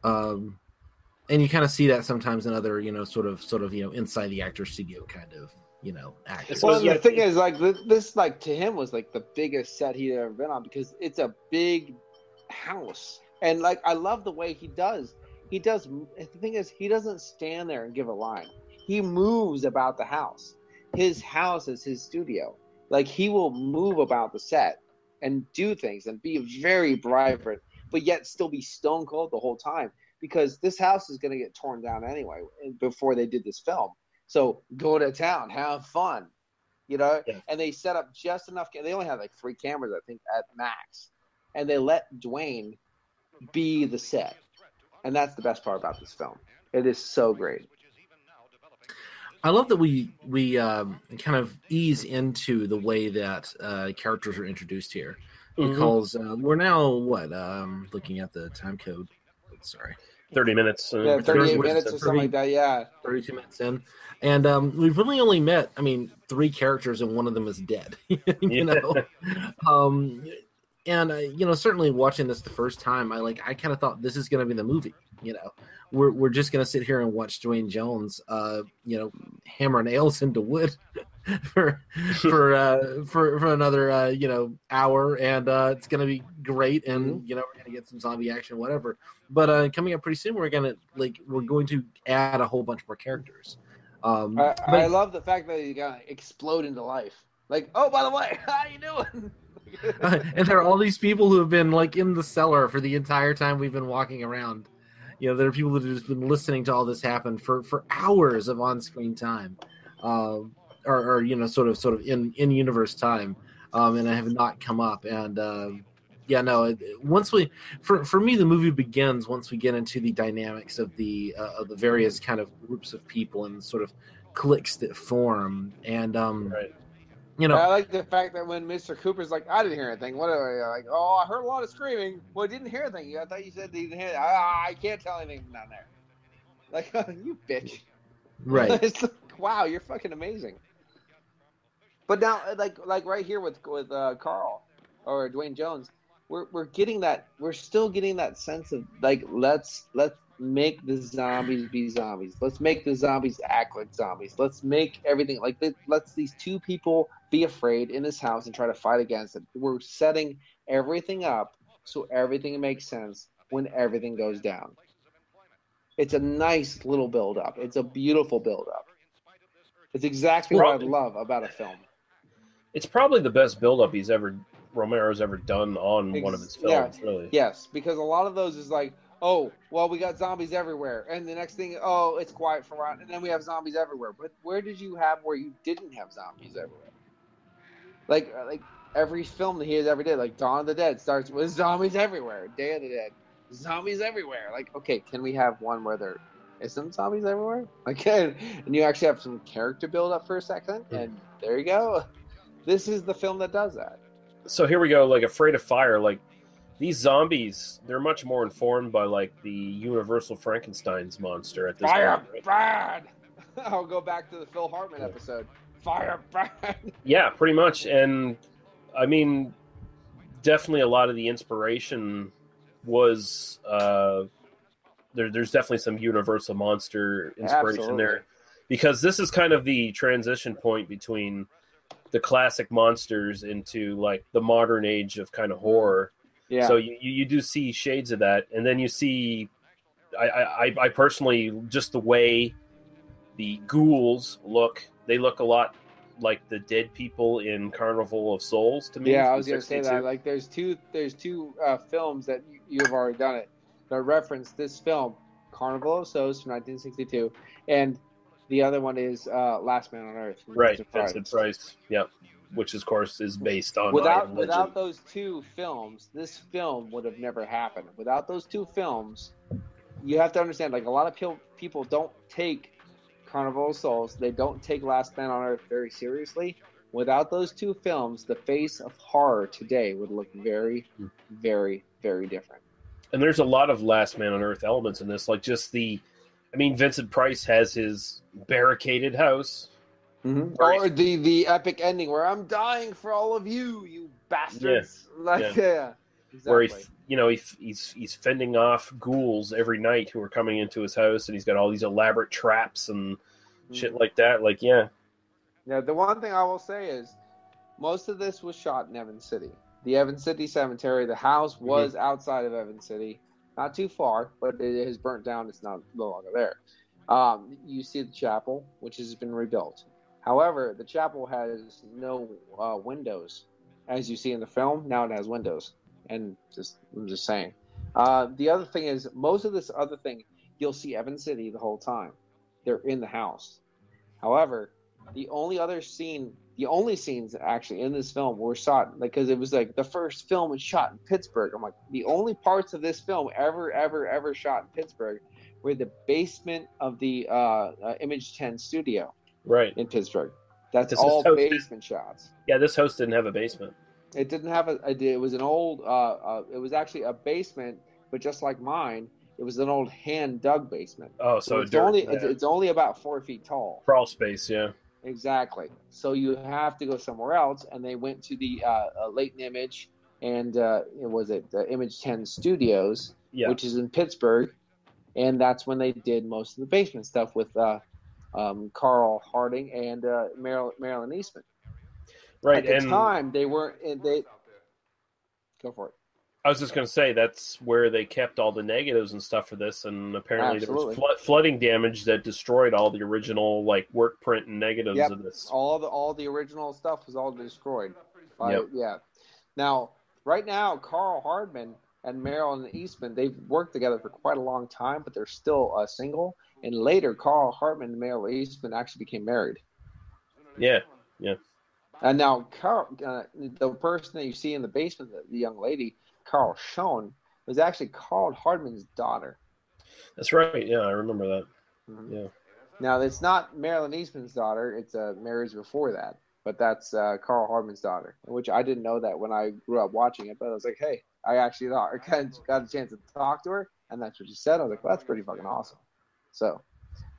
And you kind of see that sometimes in other, sort of, inside the actor studio kind of, actors. Well, the thing is, like, this, like, to him was, like, the biggest set he'd ever been on because it's a big house. And, like, I love the way he does. The thing is, he doesn't stand there and give a line. He moves about the house. His house is his studio. Like, he will move about the set and do things and be very vibrant, but yet still be stone cold the whole time because this house is going to get torn down anyway before they did this film. So go to town, have fun, Yeah. And they set up just enough. They only had like 3 cameras, I think, at max. And they let Dwayne be the set. And that's the best part about this film. It is so great. I love that we kind of ease into the way that characters are introduced here, because we're now looking at the time code. Sorry, 30 minutes. 38 minutes or something like that. Yeah, 32 minutes in, and we've really only met 3 characters, and one of them is dead. And certainly watching this the first time, I kind of thought this is going to be the movie. We're just going to sit here and watch Dwayne Jones, hammer nails into wood for another hour, and it's going to be great, and we're going to get some zombie action, whatever. But coming up pretty soon, we're going to add a whole bunch more characters. I love the fact that you got to explode into life. Like, oh, by the way, how you doing? And there are all these people who have been in the cellar for the entire time we've been walking around. There are people that have just been listening to all this happen for hours of on-screen time, or sort of in universe time, and I have not come up. And once for me, the movie begins once we get into the dynamics of the various kind of groups of people and sort of cliques that form. And right. I like the fact that when Mr. Cooper's like, I didn't hear anything. What are you like? Oh, I heard a lot of screaming. Well, I didn't hear anything. I thought you said you didn't hear it. I can't tell anything from down there. Like, you bitch. Right. It's like, wow, you're fucking amazing. But now, like right here with Carl or Dwayne Jones, we're getting that. We're still getting that sense of let's make the zombies be zombies. Let's make the zombies act like zombies. Let's make everything like let's these two people be afraid in this house and try to fight against it. We're setting everything up so everything makes sense when everything goes down. It's a nice little build up. It's a beautiful build up. It's exactly what I love about a film. It's probably the best build up Romero's ever done on one of his films, really. Yes, because a lot of those is like, oh, well, we got zombies everywhere, and the next thing, oh, it's quiet for a while, and then we have zombies everywhere. But where did you have where you didn't have zombies everywhere? Like every film that he has ever did, like Dawn of the Dead starts with zombies everywhere. Day of the Dead, zombies everywhere. Like, okay, can we have one where there isn't zombies everywhere? Like, and you actually have some character build up for a second, and there you go. This is the film that does that. So here we go, like Afraid of Fire, like these zombies, they're much more informed by like the Universal Frankenstein's monster at this point. Fire bad. I'll go back to the Phil Hartman episode. Fire bad. Yeah, pretty much. And I mean, definitely a lot of the inspiration was there's definitely some Universal monster inspiration there, because this is kind of the transition point between the classic monsters into like the modern age of kind of horror. Yeah. So you do see shades of that, and then you see, I personally, just the way the ghouls look, they look a lot like the dead people in Carnival of Souls to me. Yeah, I was going to say that. Like, there's two films that you've already done it that reference this film, Carnival of Souls from 1962, and the other one is Last Man on Earth. Right, Vincent Price. Yeah, which of course is based on without those two films, this film would have never happened. Without those two films, you have to understand, like, a lot of people don't take Carnival of Souls, they don't take Last Man on Earth very seriously. Without those two films, the face of horror today would look very, very, very different. And there's a lot of Last Man on Earth elements in this, like just Vincent Price has his barricaded house. Mm-hmm. Or the epic ending where I'm dying for all of you bastards. Yeah. Exactly. Where he's fending off ghouls every night who are coming into his house, and he's got all these elaborate traps and shit like that. Like, yeah. Yeah, the one thing I will say is most of this was shot in Evans City. The Evans City Cemetery, the house was outside of Evans City. Not too far, but it has burnt down. It's no longer there. You see the chapel, which has been rebuilt. However, the chapel has no windows. As you see in the film, now it has windows. And I'm just saying. The other thing is, most of this other thing, you'll see Evans City the whole time. They're in the house. However, the only scenes actually in this film were shot, because it was like the first film was shot in Pittsburgh. I'm like, the only parts of this film ever shot in Pittsburgh were the basement of the Image 10 studio, right, in Pittsburgh. That's all basement shots. Yeah, this house didn't have a basement. It didn't have it was an old. It was actually a basement, but just like mine, it was an old hand dug basement. Oh, so it's only about 4 feet tall. Crawl space, yeah. Exactly. So you have to go somewhere else, and they went to the Leighton Image and the Image 10 Studios, which is in Pittsburgh, and that's when they did most of the basement stuff with Carl Harding and Marilyn Eastman. Right. At the time, they weren't. They go for it. I was just going to say that's where they kept all the negatives and stuff for this, and apparently there was flooding damage that destroyed all the original work print and negatives of this. All the original stuff was all destroyed. Yeah. Now, right now, Carl Hardman and Marilyn Eastman, they've worked together for quite a long time, but they're still single. And later, Carl Hardman and Marilyn Eastman actually became married. Yeah. And now, Carl, the person that you see in the basement, the young lady, Carl Schoen, was actually Carl Hardman's daughter. That's right. Yeah, I remember that. Mm-hmm. Yeah. Now, it's not Marilyn Eastman's daughter. It's marriage before that. But that's Carl Hardman's daughter, which I didn't know that when I grew up watching it. But I was like, hey, I actually got a chance to talk to her, and that's what she said. I was like, well, that's pretty fucking awesome. So,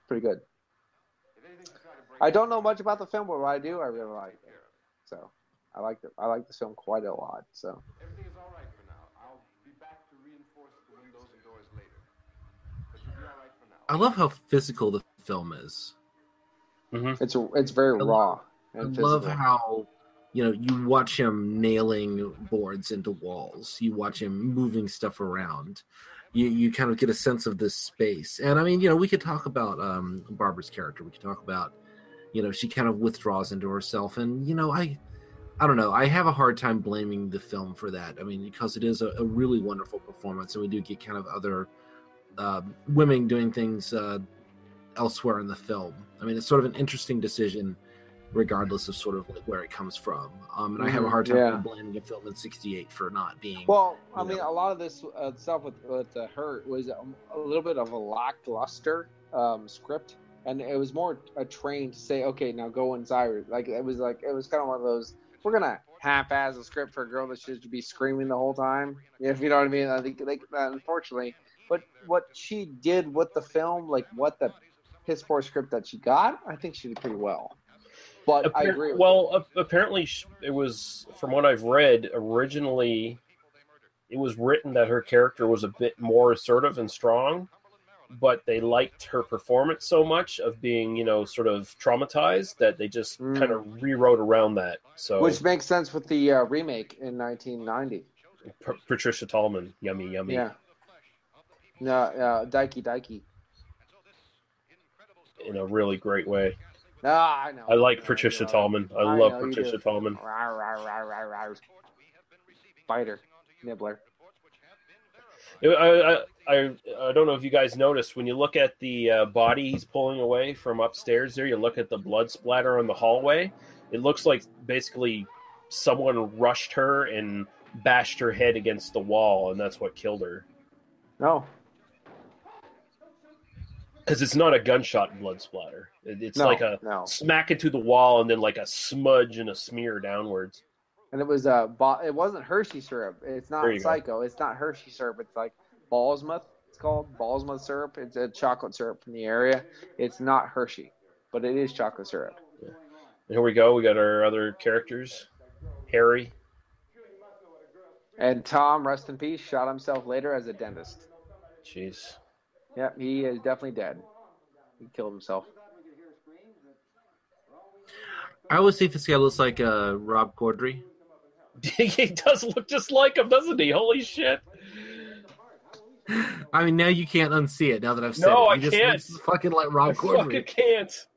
pretty good. I don't know much about the film, but what I do, I really like it. So, I like this film quite a lot. So. Everything is all right for now. I'll be back to reinforce the windows and doors later. But you I love how physical the film is. Mm-hmm. It's very raw I and love physical. how, you watch him nailing boards into walls. You watch him moving stuff around. You kind of get a sense of this space. And I mean, we could talk about Barbara's character. We could talk about, she kind of withdraws into herself. And, I don't know. I have a hard time blaming the film for that. I mean, because it is a really wonderful performance. And we do get kind of other women doing things elsewhere in the film. I mean, it's sort of an interesting decision regardless of sort of like where it comes from. And I have a hard time blaming a film in '68 for not being. Well, I mean, a lot of this stuff with her was a little bit of a lackluster script, and it was more a train to say, okay, now go inside. It was kind of one of those, we're gonna half-ass a script for a girl that should be screaming the whole time, if you know what I mean. I think unfortunately, but what she did with the film, like what the piss poor script that she got, I think she did pretty well. But I agree with you. Apparently it was, from what I've read, originally it was written that her character was a bit more assertive and strong, but they liked her performance so much of being, sort of traumatized that they just kind of rewrote around that. So, which makes sense with the remake in 1990. Patricia Tallman, yummy. Yeah. No, Dikey. In a really great way. I know. I like Patricia Tallman. I love Patricia Tallman. Spider, nibbler. I don't know if you guys noticed, when you look at the body he's pulling away from upstairs there, you look at the blood splatter on the hallway, it looks like basically someone rushed her and bashed her head against the wall, and that's what killed her. No. Because it's not a gunshot blood splatter. It's like a smack into the wall and then like a smudge and a smear downwards. And it was it wasn't Hershey syrup. It's not Psycho. It's not Hershey syrup. It's like Ballsmouth. It's called Ballsmouth syrup. It's a chocolate syrup from the area. It's not Hershey, but it is chocolate syrup. Yeah. Here we go. We got our other characters. Harry. And Tom, rest in peace, shot himself later as a dentist. Jeez. Yeah, he is definitely dead. He killed himself. I always think this guy looks like Rob Corddry. He does look just like him, doesn't he? Holy shit. I mean, now you can't unsee it now that I've said it. No, I can't. Looks fucking like Rob Corddry. I fucking can't.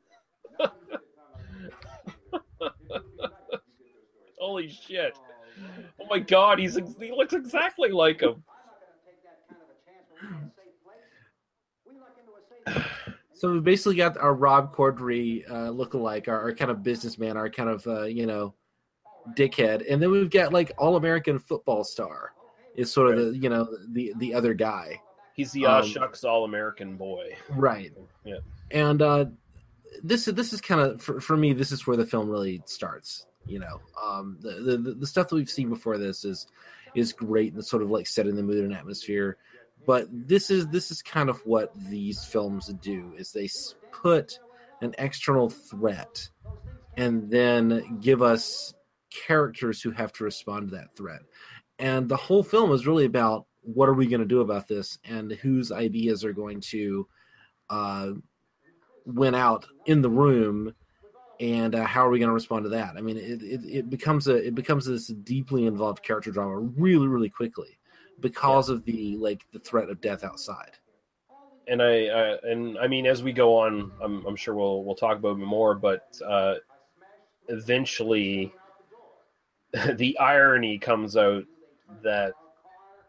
Holy shit. Oh my god, he looks exactly like him. So we basically got our Rob Corddry lookalike, our kind of businessman, our kind of, dickhead. And then we've got like All-American football star is sort of the other guy. He's the shucks All-American boy. Right. Yeah. And this is kind of, for me, this is where the film really starts. The stuff that we've seen before this is great and sort of like setting the mood and atmosphere. But this is kind of what these films do, is they put an external threat and then give us characters who have to respond to that threat. And the whole film is really about what are we going to do about this and whose ideas are going to win out in the room, and how are we going to respond to that? I mean, it becomes this deeply involved character drama really, really quickly. Because of the threat of death outside, and I mean, as we go on, I'm sure we'll talk about it more. But eventually, the irony comes out that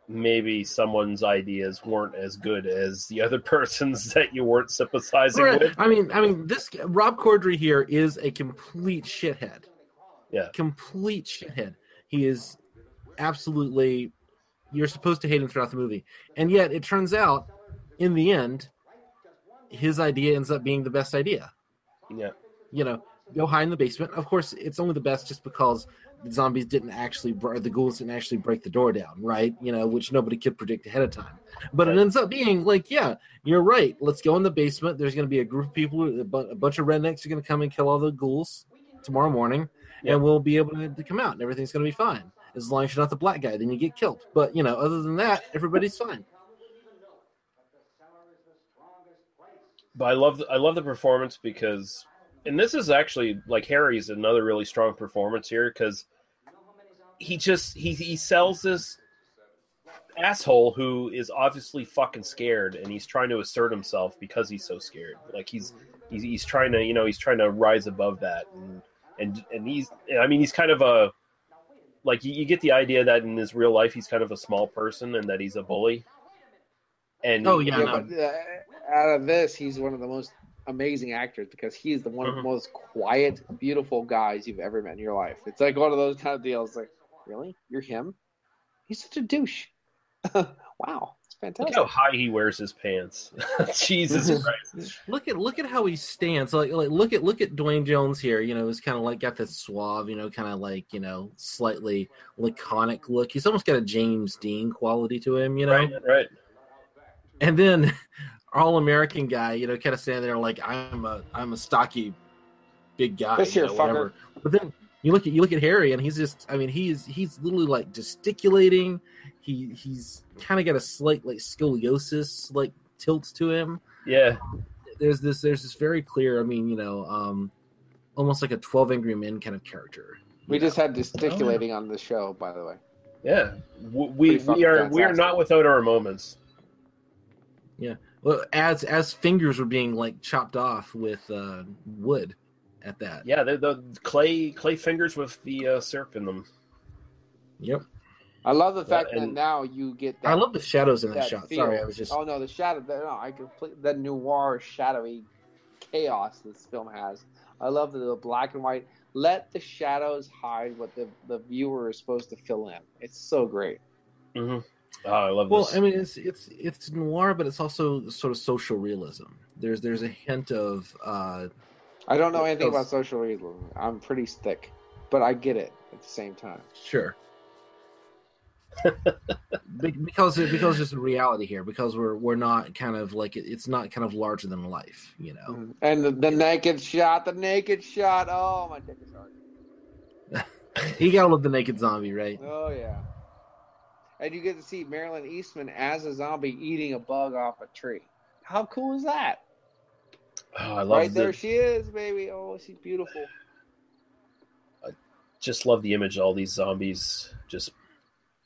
maybe someone's ideas weren't as good as the other person's that you weren't sympathizing with. I mean, this Rob Corddry here is a complete shithead. Yeah, complete shithead. He is absolutely. You're supposed to hate him throughout the movie. And yet, it turns out, in the end, his idea ends up being the best idea. Yeah. Go hide in the basement. Of course, it's only the best just because the zombies the ghouls didn't actually break the door down, right? Which nobody could predict ahead of time. But It ends up being like, yeah, you're right. Let's go in the basement. There's going to be a group of people, a bunch of rednecks are going to come and kill all the ghouls tomorrow morning, and we'll be able to come out, and everything's going to be fine. As long as you're not the black guy, then you get killed. But, other than that, everybody's fine. But I love the performance because, and this is actually like Harry's another really strong performance here because he sells this asshole who is obviously fucking scared and he's trying to assert himself because he's so scared. Like he's trying to, he's trying to rise above that and he's kind of a, like you get the idea that in his real life he's kind of a small person and that he's a bully. And but out of this, he's one of the most amazing actors because he's the one of the most quiet, beautiful guys you've ever met in your life. It's like one of those kind of deals. Like, really, you're him? He's such a douche. Wow, it's fantastic. Look how high he wears his pants. Jesus Christ! Look at how he stands. Like look at Dwayne Jones here. He's kind of like got this suave, kind of like slightly laconic look. He's almost got a James Dean quality to him. Right. And then all American guy, kind of standing there like I'm a stocky big guy, whatever. But then you look at Harry, and he's just, he's literally like gesticulating. He's kind of got a slight like scoliosis like tilts to him. Yeah. There's this very clear, almost like a 12 Angry Men kind of character. We just had gesticulating on the show, by the way. Yeah, we are not without our moments. Yeah, well, as fingers were being like chopped off with wood at that. Yeah, the clay fingers with the syrup in them. Yep. I love the fact that now you get that. I love the shadows in that shot. Feel. Sorry, I was just. Oh no, the shadow. The noir, shadowy chaos this film has. I love the black and white. Let the shadows hide what the viewer is supposed to fill in. It's so great. Mm-hmm. Oh, I love this. Well, it's noir, but it's also sort of social realism. There's a hint of. I don't know anything about social realism. I'm pretty thick, but I get it at the same time. Sure. because it's a reality here, because we're not kind of like it's not kind of larger than life, And the naked shot. Oh, my dick is hard. You gotta love the naked zombie, right? Oh yeah. And you get to see Marilyn Eastman as a zombie eating a bug off a tree. How cool is that? Oh, I love right there she is, baby. Oh, she's beautiful. I just love the image of all these zombies just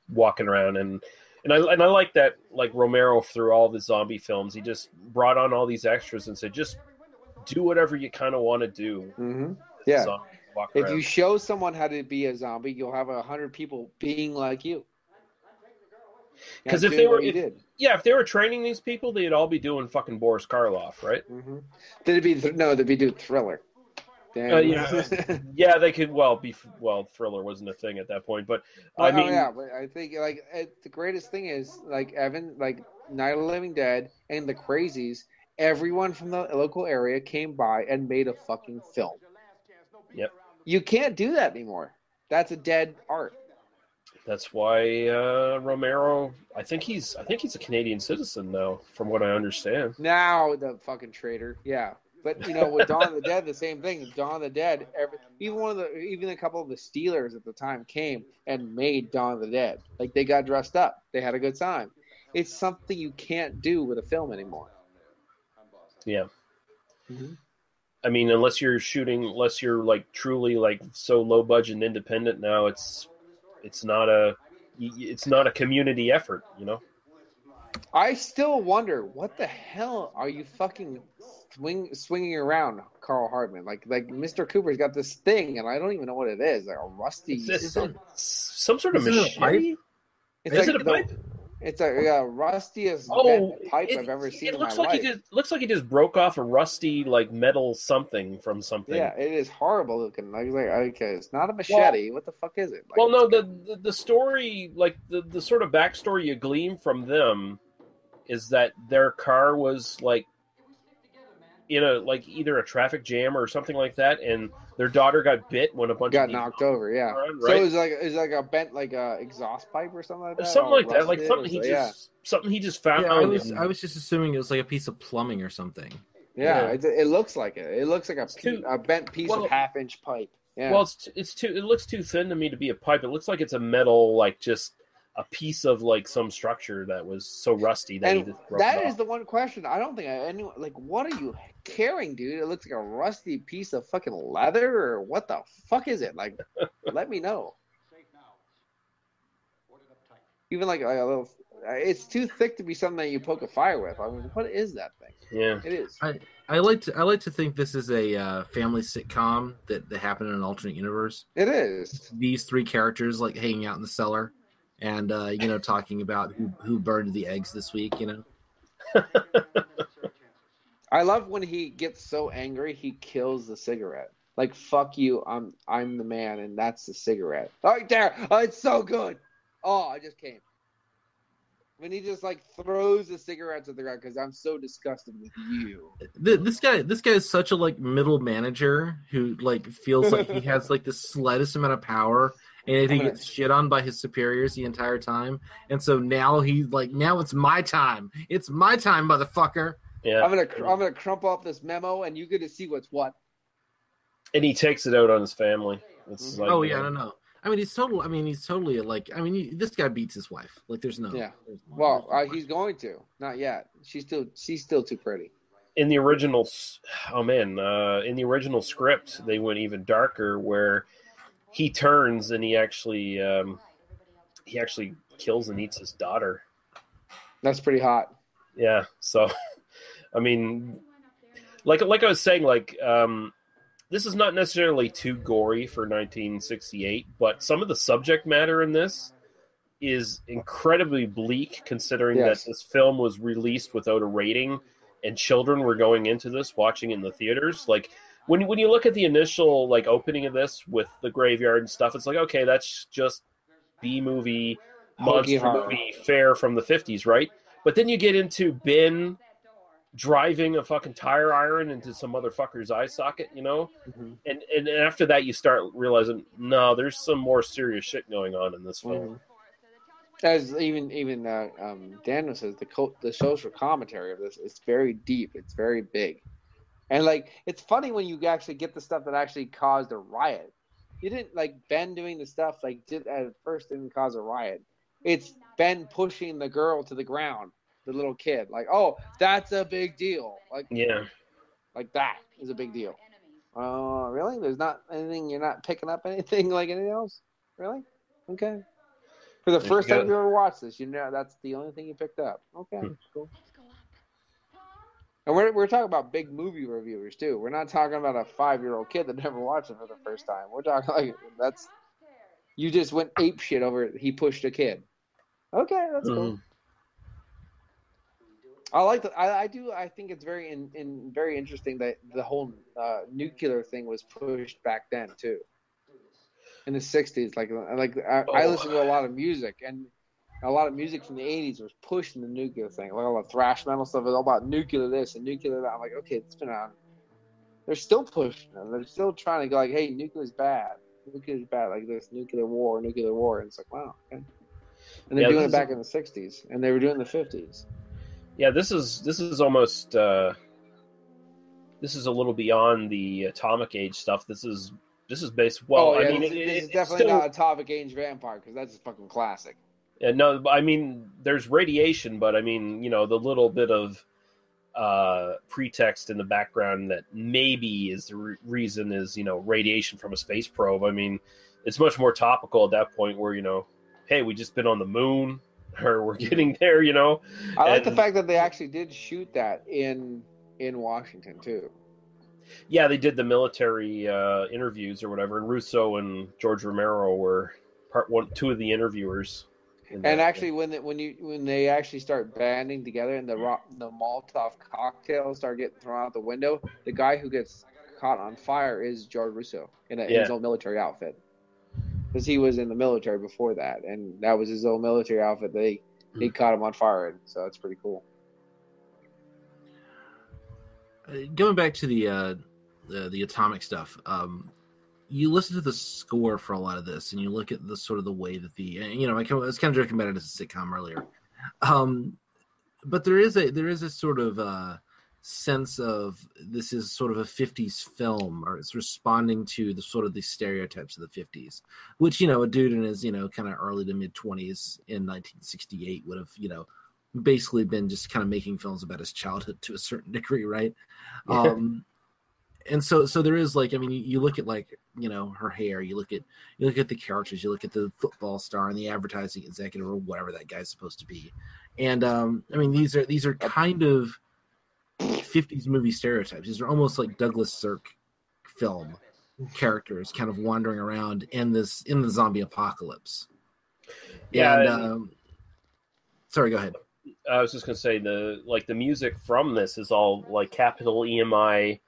walking around, and I like that, like Romero through all the zombie films, he just brought on all these extras and said, just do whatever you kind of want to do. Mm-hmm. Yeah. If around. You show someone how to be a zombie, you'll have 100 people being like you. Because if they were training these people, they'd all be doing fucking Boris Karloff, right? Mm-hmm. They'd be doing Thriller. Yeah, they could Thriller wasn't a thing at that point, but but I think the greatest thing is like Evan, like Night of the Living Dead and the Crazies. Everyone from the local area came by and made a fucking film. Yep. You can't do that anymore. That's a dead art. That's why Romero. I think he's a Canadian citizen now, from what I understand. Now the fucking traitor. Yeah. But with Dawn of the Dead, the same thing. Dawn of the Dead, even a couple of the Steelers at the time came and made Dawn of the Dead. Like they got dressed up, they had a good time. It's something you can't do with a film anymore. Yeah. Mm-hmm. I mean, unless you're like truly like so low budget and independent now, it's not a community effort, I still wonder, what the hell are you fucking swinging around, Carl Hardman? Like Mr. Cooper's got this thing, and I don't even know what it is. Like a rusty... some sort of machine? Is it a pipe? It's a rustiest pipe I've ever seen in my life. It looks like he just broke off a rusty like metal something from something. Yeah, it is horrible looking. Like okay, it's not a machete. What the fuck is it? Like, the story, like the sort of backstory you glean from them is that their car was like in a either a traffic jam or something like that, and their daughter got bit when a bunch got knocked over. Yeah, around, right? So it was like a bent exhaust pipe or something like that. Something like that, like something he just found. Yeah, I was just assuming it was like a piece of plumbing or something. Yeah. It looks like it. It looks like a bent piece of half-inch pipe. Yeah. Well, it looks too thin to me to be a pipe. It looks like it's a metal, like just a piece of like some structure that was so rusty that he And just broke that it is off. the one question I don't think anyone like. What are you carrying, dude? It looks like a rusty piece of fucking leather, or what the fuck is it? Like, let me know. Even like a little, it's too thick to be something that you poke a fire with. I mean, what is that thing? Yeah, It is. I like to think this is a family sitcom that happened in an alternate universe. It is. These three characters like hanging out in the cellar, and talking about who burned the eggs this week. I love when he gets so angry he kills the cigarette. Like, fuck you, I'm the man, and that's the cigarette. Right there. Oh, it's so good. Oh, I just came. When he just like throws the cigarettes at the ground because I'm so disgusted with you. This guy is such a like middle manager who like feels like he has like the slightest amount of power, and he gets shit on by his superiors the entire time. And so now he's like, now it's my time. It's my time, motherfucker. yeah. I'm gonna crumple up this memo, and you get to see what's what. And he takes it out on his family. It's like, I don't know. I mean, he's totally like. I mean, this guy beats his wife. Like, there's no. Yeah. Well, he's going to. Not yet. She's still too pretty. in the original, in the original script, they went even darker, where he turns and he actually kills and eats his daughter. That's pretty hot. Yeah. So, I mean, like I was saying, this is not necessarily too gory for 1968, but some of the subject matter in this is incredibly bleak, considering that this film was released without a rating, and children were going into this, watching it in the theaters. Like, when you look at the initial opening of this with the graveyard and stuff, it's like, okay, that's just B-movie, monster movie fare from the 50s, right? But then you get into Ben driving a fucking tire iron into some motherfucker's eye socket, Mm-hmm. and after that you start realizing, no, there's some more serious shit going on in this film. Mm-hmm. As even Daniel says, the social commentary of this is very deep. It's very big, and it's funny when you actually get the stuff that actually caused a riot. You didn't Ben doing the stuff didn't cause a riot. It's Ben pushing the girl to the ground. The little kid, oh, that's a big deal. That is a big deal. Really? There's not anything, you're not picking up anything like anything else? Really? Okay. For the first time you ever watched this, that's the only thing you picked up. Okay, cool. And we're talking about big movie reviewers too. We're not talking about a 5-year-old kid that never watched it for the first time. We're talking you just went ape shit over it. He pushed a kid. Okay, that's cool. I like that. I think it's very very interesting that the whole nuclear thing was pushed back then too. In the 60s, I listen to a lot of music, and a lot of music from the 80s was pushing the nuclear thing. Like all the thrash metal stuff is all about nuclear this and nuclear that. I'm like, okay, it's been on. They're still pushing it. They're still trying to go hey, nuclear's bad. Nuclear's bad. This nuclear war. And it's like, wow, okay. And they're doing it back in the 60s, and they were doing it in the 50s. Yeah, this is almost this is a little beyond the atomic age stuff. This is based. Well, I mean, this is definitely not Atomic Age Vampire, because that's a fucking classic. Yeah, no, I mean, there's radiation, but I mean, the little bit of pretext in the background that maybe is the reason is radiation from a space probe. I mean, it's much more topical at that point, where hey, we just been on the moon. Or we're getting there, I like the fact that they actually did shoot that in Washington too. Yeah, they did the military interviews or whatever, and Russo and George Romero were two of the interviewers. And actually, when they actually start banding together and the Molotov cocktails start getting thrown out the window, the guy who gets caught on fire is George Russo in his own military outfit. Because he was in the military before that, and that was his old military outfit. They caught him on fire, so that's pretty cool. Going back to the atomic stuff, you listen to the score for a lot of this, and you look at the sort of the way that I was kind of joking about it as a sitcom earlier, but there is a sort of sense of this is sort of a 50s film, or it's responding to the sort of the stereotypes of the 50s, which, you know, a dude in his, you know, kind of early to mid 20s in 1968 would have, you know, basically been just kind of making films about his childhood to a certain degree, right? Yeah. And so there is, like, I mean, you look at, like, you know, her hair, you look at the characters, you look at the football star and the advertising executive or whatever that guy's supposed to be, and I mean, these are kind of 50s movie stereotypes. These are almost like Douglas Sirk film characters kind of wandering around in the zombie apocalypse. Yeah. And sorry, go ahead. I was just gonna say the music from this is all like capital EMI,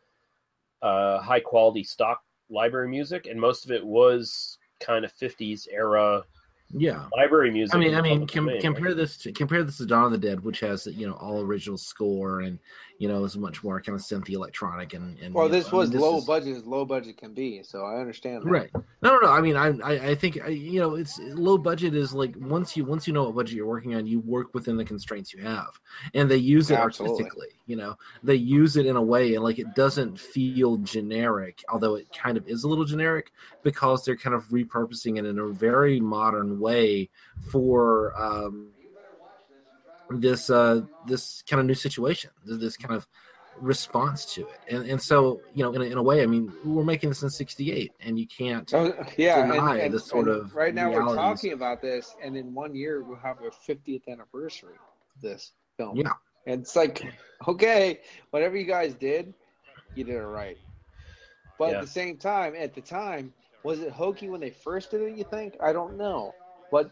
high quality stock library music, and most of it was kind of 50s era. Yeah, library music. I mean, compare this to Dawn of the Dead, which has, you know, all original score and, you know, is much more kind of synthy electronic and. Well, this was low is, budget as low budget can be, so I understand that. Right? No. I mean, I think, you know, it's low budget is like once you know what budget you're working on, you work within the constraints you have, and they use it artistically. You know, they use it in a way, and like it doesn't feel generic, although it kind of is a little generic because they're kind of repurposing it in a very modern way for this kind of new situation, this kind of response to it, and so, you know, in a way, I mean, we're making this in '68, and you can't deny the sort of right now realities. We're talking about this, and in 1 year we'll have a 50th anniversary of this film. Yeah, and it's like, okay, whatever you guys did, you did it right. But at the same time, at the time, was it hokey when they first did it, you think? I don't know. But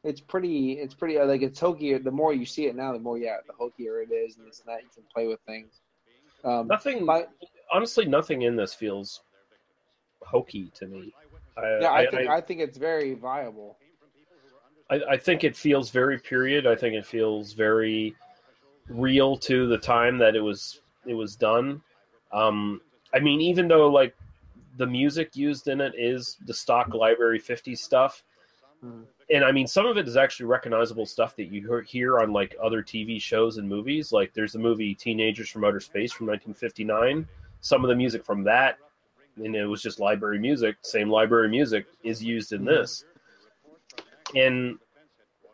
it's pretty like, it's hokey. The more you see it now, the more, the hokier it is, and this and that. You can play with things. Honestly, nothing in this feels hokey to me. I think it's very viable. I think it feels very period. I think it feels very real to the time that it was done. I mean, even though like the music used in it is the stock library 50s stuff, and I mean, some of it is actually recognizable stuff that you hear on like other TV shows and movies. Like there's the movie Teenagers from Outer Space from 1959. Some of the music from that, and it was just library music, same library music is used in this. And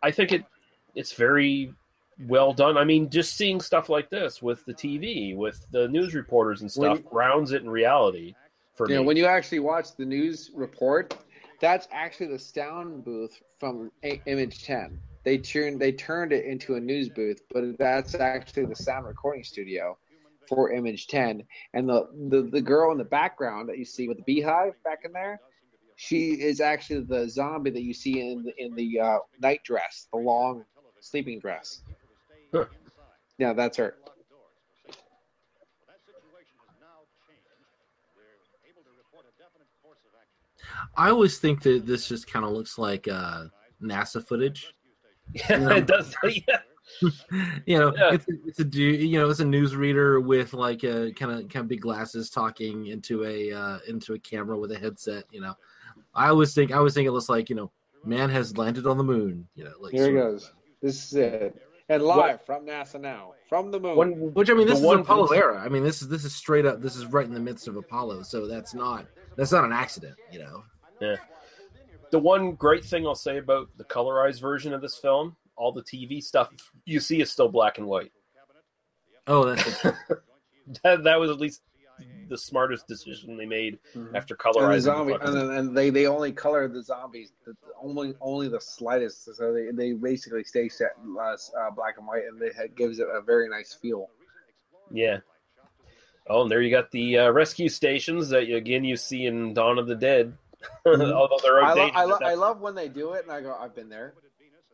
I think it's very well done. I mean, just seeing stuff like this with the TV, with the news reporters and stuff, grounds it in reality for me. When you actually watch the news report, that's actually the sound booth from Image 10. They turned it into a news booth, but that's actually the sound recording studio for Image 10. And the girl in the background that you see with the beehive back in there, she is actually the zombie that you see in the night dress, the long sleeping dress. Huh. Yeah, that's her. I always think that this just kind of looks like NASA footage. Yeah, it does. Yeah. You know, it's a dude. You know, it's a newsreader with like a kind of big glasses talking into a camera with a headset. You know, I always think it looks like, you know, man has landed on the moon. You know, like here he goes. This is it. And live from NASA now, from the moon. Which, I mean, this is Apollo era. I mean, this is straight up. This is right in the midst of Apollo, so that's not an accident, you know. Yeah. The one great thing I'll say about the colorized version of this film, all the TV stuff you see is still black and white. Oh, that's that was at least the smartest decision they made after colorizing. And they only color the zombies only the slightest, so they basically stay set in black and white, and it gives it a very nice feel. Yeah. Oh, and there you got the rescue stations that again you see in Dawn of the Dead. Although they're outdated. I love when they do it, and I go, I've been there.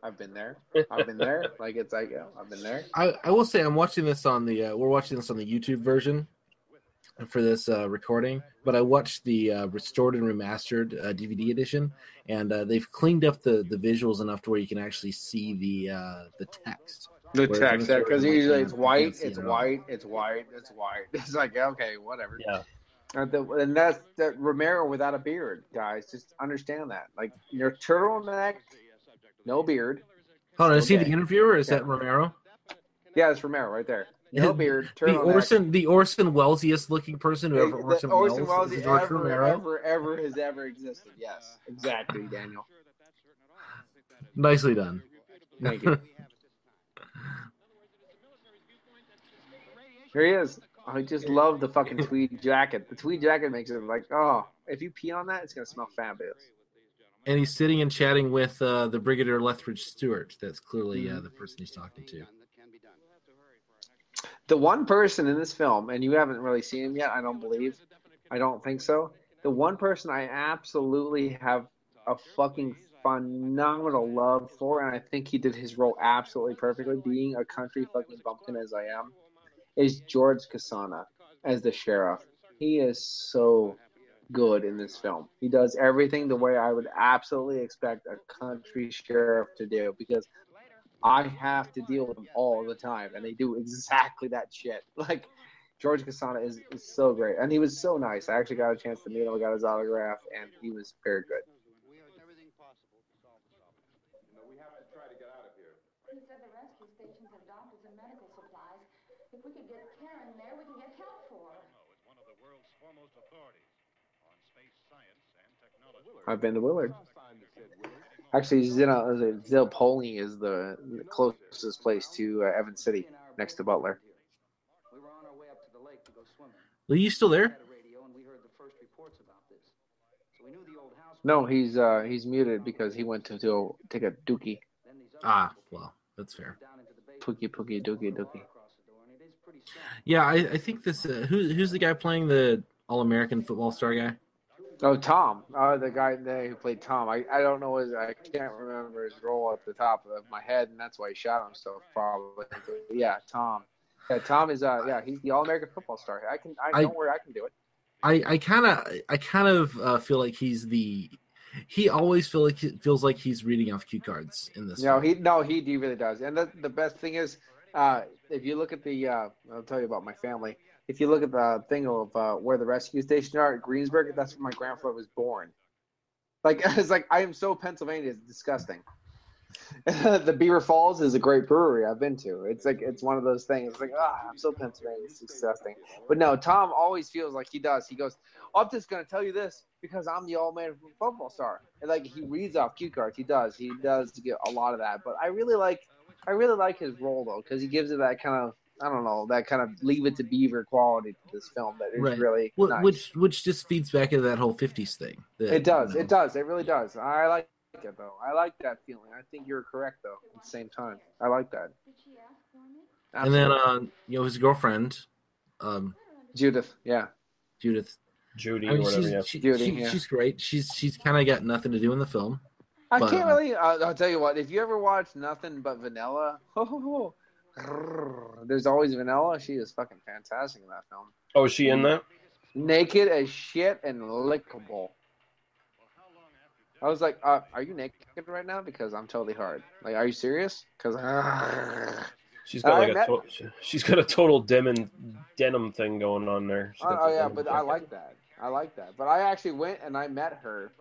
Like, it's like, I've been there. I will say I'm watching this on the we're watching this on the YouTube version for this recording, but I watched the restored and remastered DVD edition, and they've cleaned up the visuals enough to where you can actually see the text. The text, because usually it's white. It's like, okay, whatever. Yeah. And that's that Romero without a beard, guys. Just understand that. Like, your turtleneck, no beard. Hold on, is he the interviewer, or is that Romero? Yeah, it's Romero right there. No beard. Turtleneck. The Orson Wellesiest looking person who ever The Orson Welles Welles is George Romero. ever has ever existed. Yes, exactly, Daniel. Nicely done. Thank you. Here he is. I just love the fucking tweed jacket. The tweed jacket makes it like, oh, if you pee on that, it's gonna smell fabulous. And he's sitting and chatting with the Brigadier Lethbridge Stewart. That's clearly the person he's talking to. The one person in this film, and you haven't really seen him yet, I don't think so. The one person I absolutely have a fucking phenomenal love for, and I think he did his role absolutely perfectly, being a country fucking bumpkin as I am, is George Costanza as the sheriff. He is so good in this film. He does everything the way I would absolutely expect a country sheriff to do, because I have to deal with them all the time, and they do exactly that shit. Like, George Costanza is so great, and he was so nice. I actually got a chance to meet him. I got his autograph, and he was very good. We have to try to get out of here. He said the rescue stations have doctors and medical supplies. If we could get care in there, we can get help for her. It's one of the world's foremost authorities on space science and technology. I've been to Willard. Actually, Zilpoli is the closest place to Evans City, next to Butler. We were on our way up to the lake to go swimming. Lee, you still there? Had a radio, and we heard the first reports about this. So we knew the old house. No, he's muted because he went to take a dookie. Well, that's fair. Pookie, dookie. Yeah, I think this. Who's the guy playing the All-American football star guy? Oh, Tom. The guy who played Tom. I don't know I can't remember his role at the top of my head, and that's why he shot himself probably. Yeah, Tom. Yeah, Tom is he's the All-American football star. I know where I can do it. I kind of feel like he always feels like he's reading off cue cards in this. He really does. And the best thing is, if you look at the, I'll tell you about my family. If you look at the thing of where the rescue stations are at Greensburg, that's where my grandfather was born. Like, it's like, I am so Pennsylvania, it's disgusting. The Beaver Falls is a great brewery I've been to. It's like, it's one of those things. It's like, I'm so Pennsylvania, it's disgusting. But no, Tom always feels like he does. He goes, I'm just going to tell you this because I'm the all-American football star. And like, he reads off cue cards. He does get a lot of that. But I really like his role though, because he gives it that kind of, I don't know, that kind of Leave It to Beaver quality to this film that is really nice. Which just feeds back into that whole 50s thing. It does. It really does. I like it, though. I like that feeling. I think you're correct, though, at the same time. I like that. Did she ask for me? Absolutely. And then, his girlfriend, Judith, yeah. Judith. Judy, I mean, or whatever. she's great. She's kind of got nothing to do in the film. I can't really, I'll tell you what, if you ever watch Nothing But Vanilla, There's Always Vanilla, she is fucking fantastic in that film. Oh, is she in that? Naked as shit and lickable. I was like, are you naked right now? Because I'm totally hard. Like, are you serious? Because she's got a total denim thing going on there. But I like that. But I actually went and I met her.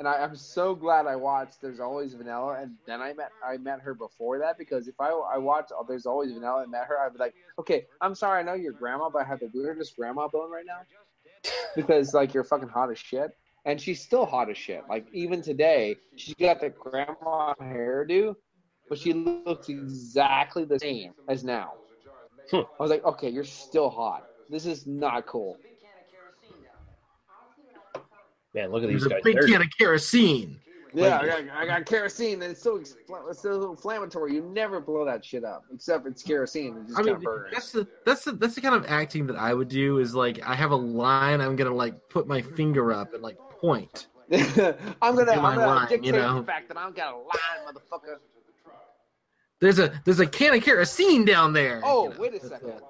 And I'm so glad I watched There's Always Vanilla, and then I met her before that, because if I watched There's Always Vanilla and met her, I'd be like, okay, I'm sorry, I know you're grandma, but I have the weirdest grandma bone right now, because like you're fucking hot as shit, and she's still hot as shit. Like even today, she's got the grandma hairdo, but she looks exactly the same as now. I was like, okay, you're still hot. This is not cool. Man, look at these guys. Big can of kerosene. Yeah, I got kerosene, and it's so inflammatory. You never blow that shit up, except it's kerosene. It just burns. That's the kind of acting that I would do. Is like, I have a line, I'm gonna like put my finger up and like point. I'm gonna line, dictate the fact that I've got a line, motherfucker. There's a can of kerosene down there. Oh, wait a second.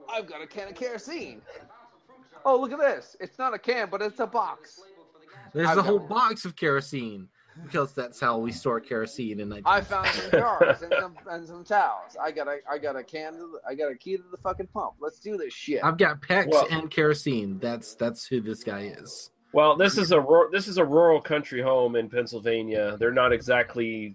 I've got a can of kerosene. Oh, look at this. It's not a can, but it's a box. There's a whole box of kerosene, because that's how we store kerosene in 19. I found some jars and some towels. I got a key to the fucking pump. Let's do this shit. I've got PEX and kerosene. That's who this guy is. Well, this is a rural country home in Pennsylvania. They're not exactly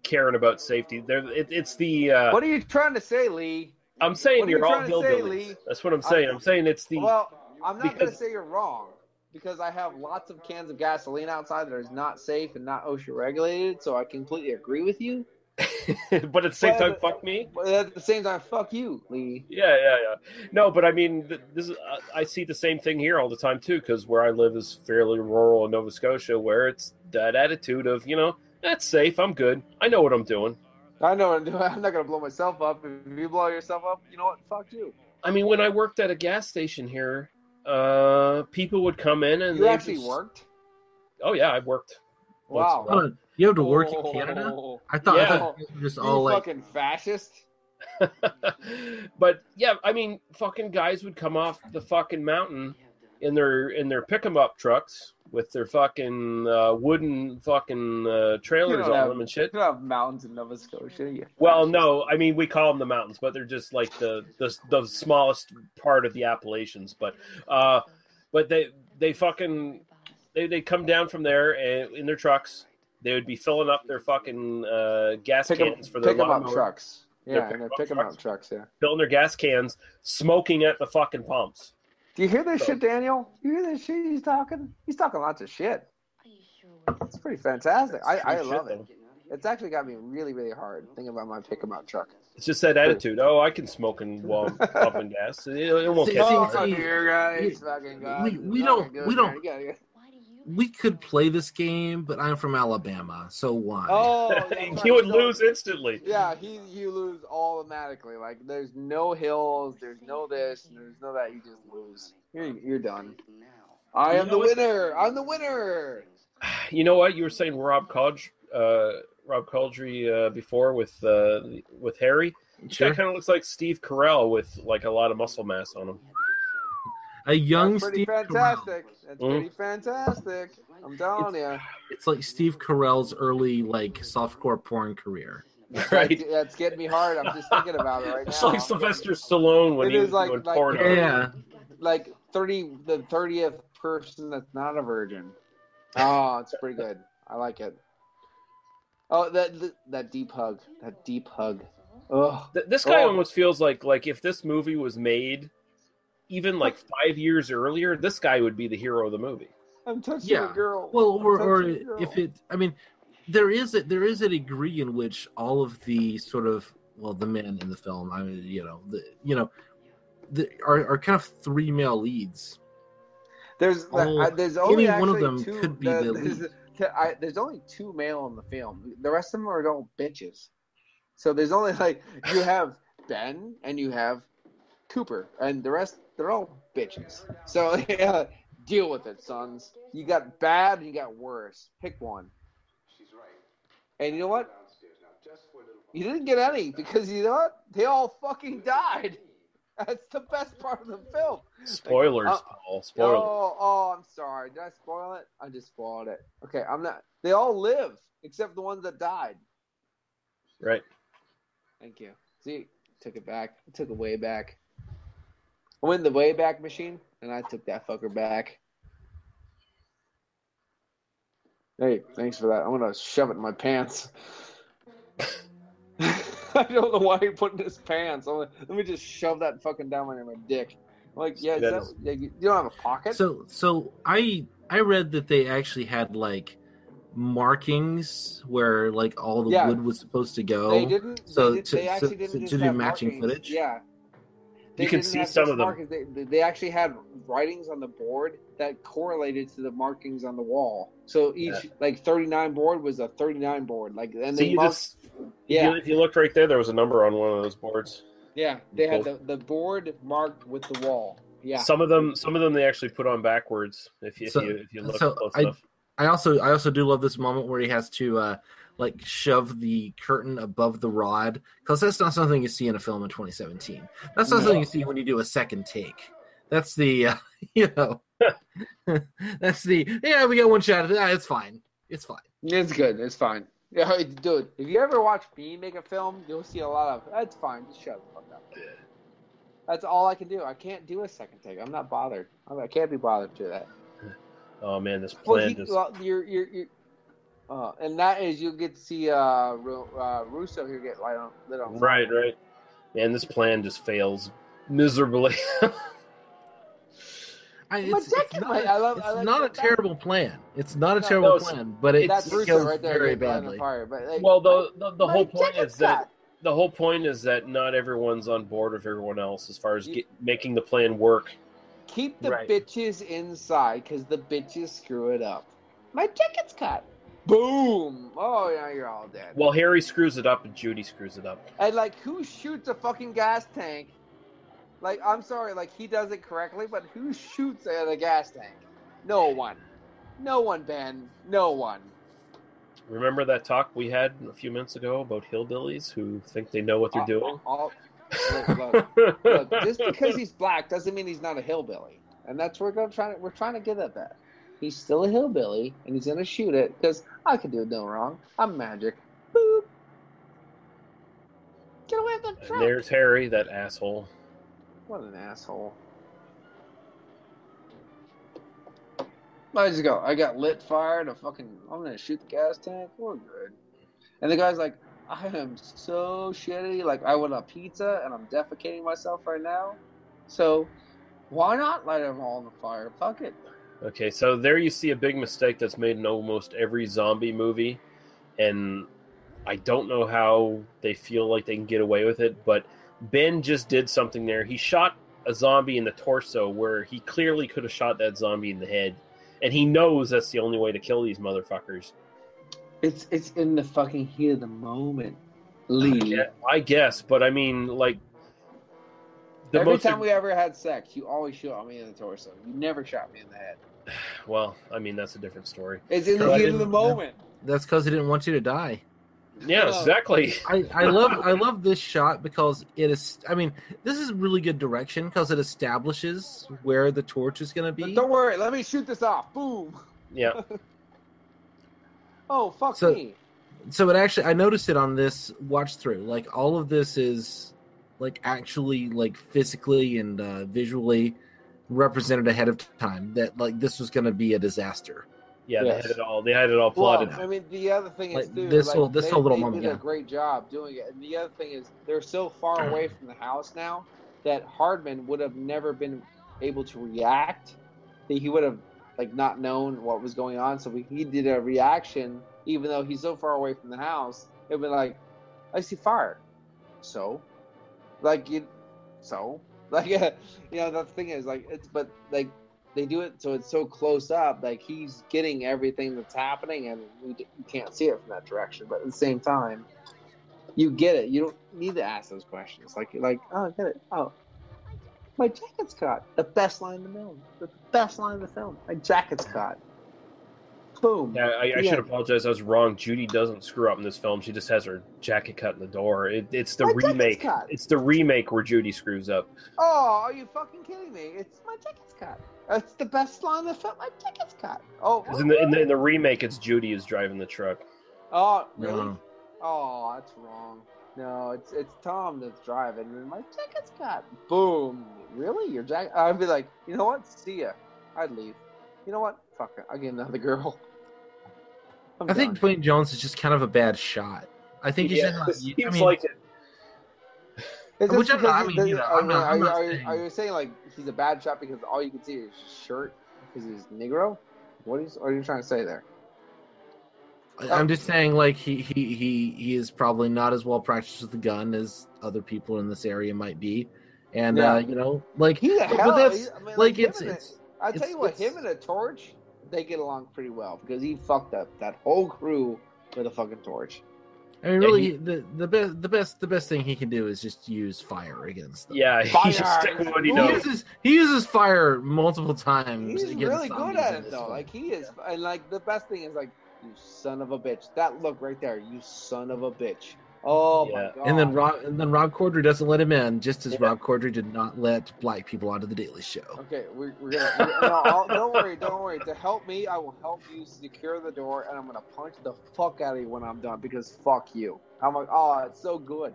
caring about safety. It's the. What are you trying to say, Lee? I'm saying What are you you're all trying to say, hillbillies. Lee? That's what I'm saying. I'm saying it's the Well, I'm not going because to say you're wrong because I have lots of cans of gasoline outside that is not safe and not OSHA regulated, so I completely agree with you. but at the same time, fuck me. But at the same time, fuck you, Lee. Yeah. No, but I mean, this is I see the same thing here all the time too, because where I live is fairly rural in Nova Scotia, where it's that attitude of that's safe. I'm good. I know what I'm doing. I know what I'm doing. I'm not going to blow myself up. If you blow yourself up, you know what? Fuck you. I mean, when I worked at a gas station here, people would come in and you actually worked. Oh yeah, I worked. Wow. You have to work in Canada? I thought you were just all like fucking fascist. But yeah, I mean, fucking guys would come off the fucking mountain in their pick 'em up trucks with their fucking wooden fucking trailers on them and shit. You don't have mountains in Nova Scotia. Well, no, I mean we call them the mountains, but they're just like the smallest part of the Appalachians. But they fucking they come down from there and in their trucks. They would be filling up their fucking gas cans for their pick-em-up trucks. Yeah, and their pick-em-up trucks, yeah. Filling their gas cans, smoking at the fucking pumps. Do you hear this shit, Daniel? You hear this shit he's talking? He's talking lots of shit. It's pretty fantastic. I love it. It's actually got me really, really hard thinking about my pick-em-up truck. It's just that attitude. Oh, I can smoke while I'm pumping gas. It won't catch we could play this game, but I'm from Alabama, so why? Oh, you would lose instantly. Yeah, you lose automatically. Like, there's no hills, there's no this, and there's no that. You just lose. You're done. I am the winner. I'm the winner. You know what? You were saying Rob Couldry before with Harry. This guy kind of looks like Steve Carell with like a lot of muscle mass on him. A young That's pretty Steve fantastic. Carell. That's pretty fantastic. I'm telling you. It's like Steve Carell's early like softcore porn career. Right. That's getting me hard. I'm just thinking about it right now. It's like Sylvester Stallone when he was doing porn. Yeah. Like the 30th person that's not a virgin. Oh, it's pretty good. I like it. Oh, that deep hug. That deep hug. Ugh. This guy almost feels like if this movie was made even like 5 years earlier, this guy would be the hero of the movie. I'm touching a girl. Well, or if it, I mean, there is a degree in which all of the sort of the men in the film, I mean, are kind of three male leads. There's only any one of them two, could be the lead. There's only two male in the film. The rest of them are all bitches. So there's only you have Ben and you have Cooper, and the rest they're all bitches. So yeah, deal with it, sons. You got bad and you got worse. Pick one. She's right. And you know what? You didn't get any because you know what? They all fucking died. That's the best part of the film. Spoilers, Paul. Spoilers. Oh, I'm sorry. Did I spoil it? I just spoiled it. Okay, I'm not. They all live except the ones that died. Right. Thank you. See, took it back. I took it way back. I went in the way back machine, and I took that fucker back. Hey, thanks for that. I'm gonna shove it in my pants. I don't know why he put it in his pants. Let me just shove that fucking down my dick. I'm like, yeah, you don't have a pocket? So I read that they actually had like markings where like all the wood was supposed to go. They didn't. They actually didn't to do matching footage. Yeah. You can see some of them. They actually had writings on the board that correlated to the markings on the wall. So each 39 board was a 39 board. Like, and if you looked right there was a number on one of those boards. Yeah, they had the board marked with the wall. Yeah. Some of them they actually put on backwards if you look close enough. I also do love this moment where he has to shove the curtain above the rod, because that's not something you see in a film in 2017. That's not something you see when you do a second take. That's the that's the we got one shot. It's fine. It's fine. It's good. It's fine. Yeah, dude. If you ever watch me make a film, you'll see a lot of that's fine. Just shut the fuck up. That's all I can do. I can't do a second take. I'm not bothered. I can't be bothered to do that. Oh man, this plan and that is you'll get to see Russo here get lit on fire. Right. And this plan just fails miserably. It's not a terrible plan. It's not a terrible plan, but it goes right there, very badly. Fire, but like, well, the whole point is that not everyone's on board with everyone else as far as making the plan work. Keep the bitches inside because the bitches screw it up. My jacket's cut. Boom! Oh, yeah, you're all dead. Well, Harry screws it up and Judy screws it up. And, like, who shoots a fucking gas tank? Like, I'm sorry, like, he does it correctly, but who shoots at a gas tank? No one. No one, Ben. No one. Remember that talk we had a few minutes ago about hillbillies who think they know what they're doing? Look, just because he's black doesn't mean he's not a hillbilly. And that's what we're trying to get at that. He's still a hillbilly, and he's going to shoot it, because I can do no wrong. I'm magic. Boop. Get away from the truck. And there's Harry, that asshole. What an asshole. I just go, I got lit fired, I'm going to shoot the gas tank. We're good. And the guy's like, I am so shitty. Like, I want a pizza, and I'm defecating myself right now. So, why not light them all on the fire? Fuck it. Okay, so there you see a big mistake that's made in almost every zombie movie, and I don't know how they feel like they can get away with it, but Ben just did something there. He shot a zombie in the torso where he clearly could have shot that zombie in the head, and he knows that's the only way to kill these motherfuckers. It's in the fucking heat of the moment, Lee. I guess, but I mean, like... Every time we ever had sex, you always shot me in the torso. You never shot me in the head. Well, I mean, that's a different story. It's in the heat of the moment. That's because he didn't want you to die. Yeah, exactly. I love this shot because it is. I mean, this is really good direction because it establishes where the torch is going to be. But don't worry, let me shoot this off. Boom. Yeah. Oh, fuck me. So it actually, I noticed it on this watch through. Like, all of this is like actually like physically and visually represented ahead of time that like this was going to be a disaster. Yeah, yes. They had it all plotted. Well, I mean, the other thing is, too, this whole little moment. They did a great job doing it. And the other thing is, they're so far away from the house now that Hardman would have never been able to react. He would have like not known what was going on. So he did a reaction, even though he's so far away from the house. It would be like, I see fire. So, like the thing is, like, but like. They do it so it's so close up, like he's getting everything that's happening, and you can't see it from that direction. But at the same time, you get it. You don't need to ask those questions. Like, oh, I get it. Oh, my jacket's caught. The best line in the film. The best line in the film. My jacket's caught. Boom. Yeah, I should apologize. I was wrong. Judy doesn't screw up in this film. She just has her jacket cut in the door. It's the remake. It's the remake where Judy screws up. Oh, are you fucking kidding me? It's my jacket's cut. It's the best line in the film. My jacket's cut. Oh, because in the remake, it's Judy who's driving the truck. Oh, really? No. Oh, that's wrong. No, it's Tom that's driving, and my jacket's cut. Boom. Really? Your jacket? I'd be like, you know what? See ya. I'd leave. You know what? Fuck it. I'll get another girl. I think Dwayne Jones is just kind of a bad shot. I think he's seems like it. Which I'm not. Are you saying like he's a bad shot because all you can see is his shirt because he's Negro? What are you trying to say there? I'm just saying like he is probably not as well practiced with the gun as other people in this area might be, and like he's a hell. I tell you what, him and a torch, they get along pretty well because he fucked up that whole crew with a fucking torch. I mean, really, the best thing he can do is just use fire against them. Yeah, he should stick with what he knows. He uses fire multiple times. He's really good at it, though. Like he is, and like the best thing is like, you son of a bitch. That look right there, you son of a bitch. Oh my god! And then Rob Corddry doesn't let him in, just as Rob Corddry did not let black people onto the Daily Show. Okay, we're gonna. Don't worry. To help me, I will help you secure the door, and I'm gonna punch the fuck out of you when I'm done because fuck you. I'm like, oh, it's so good.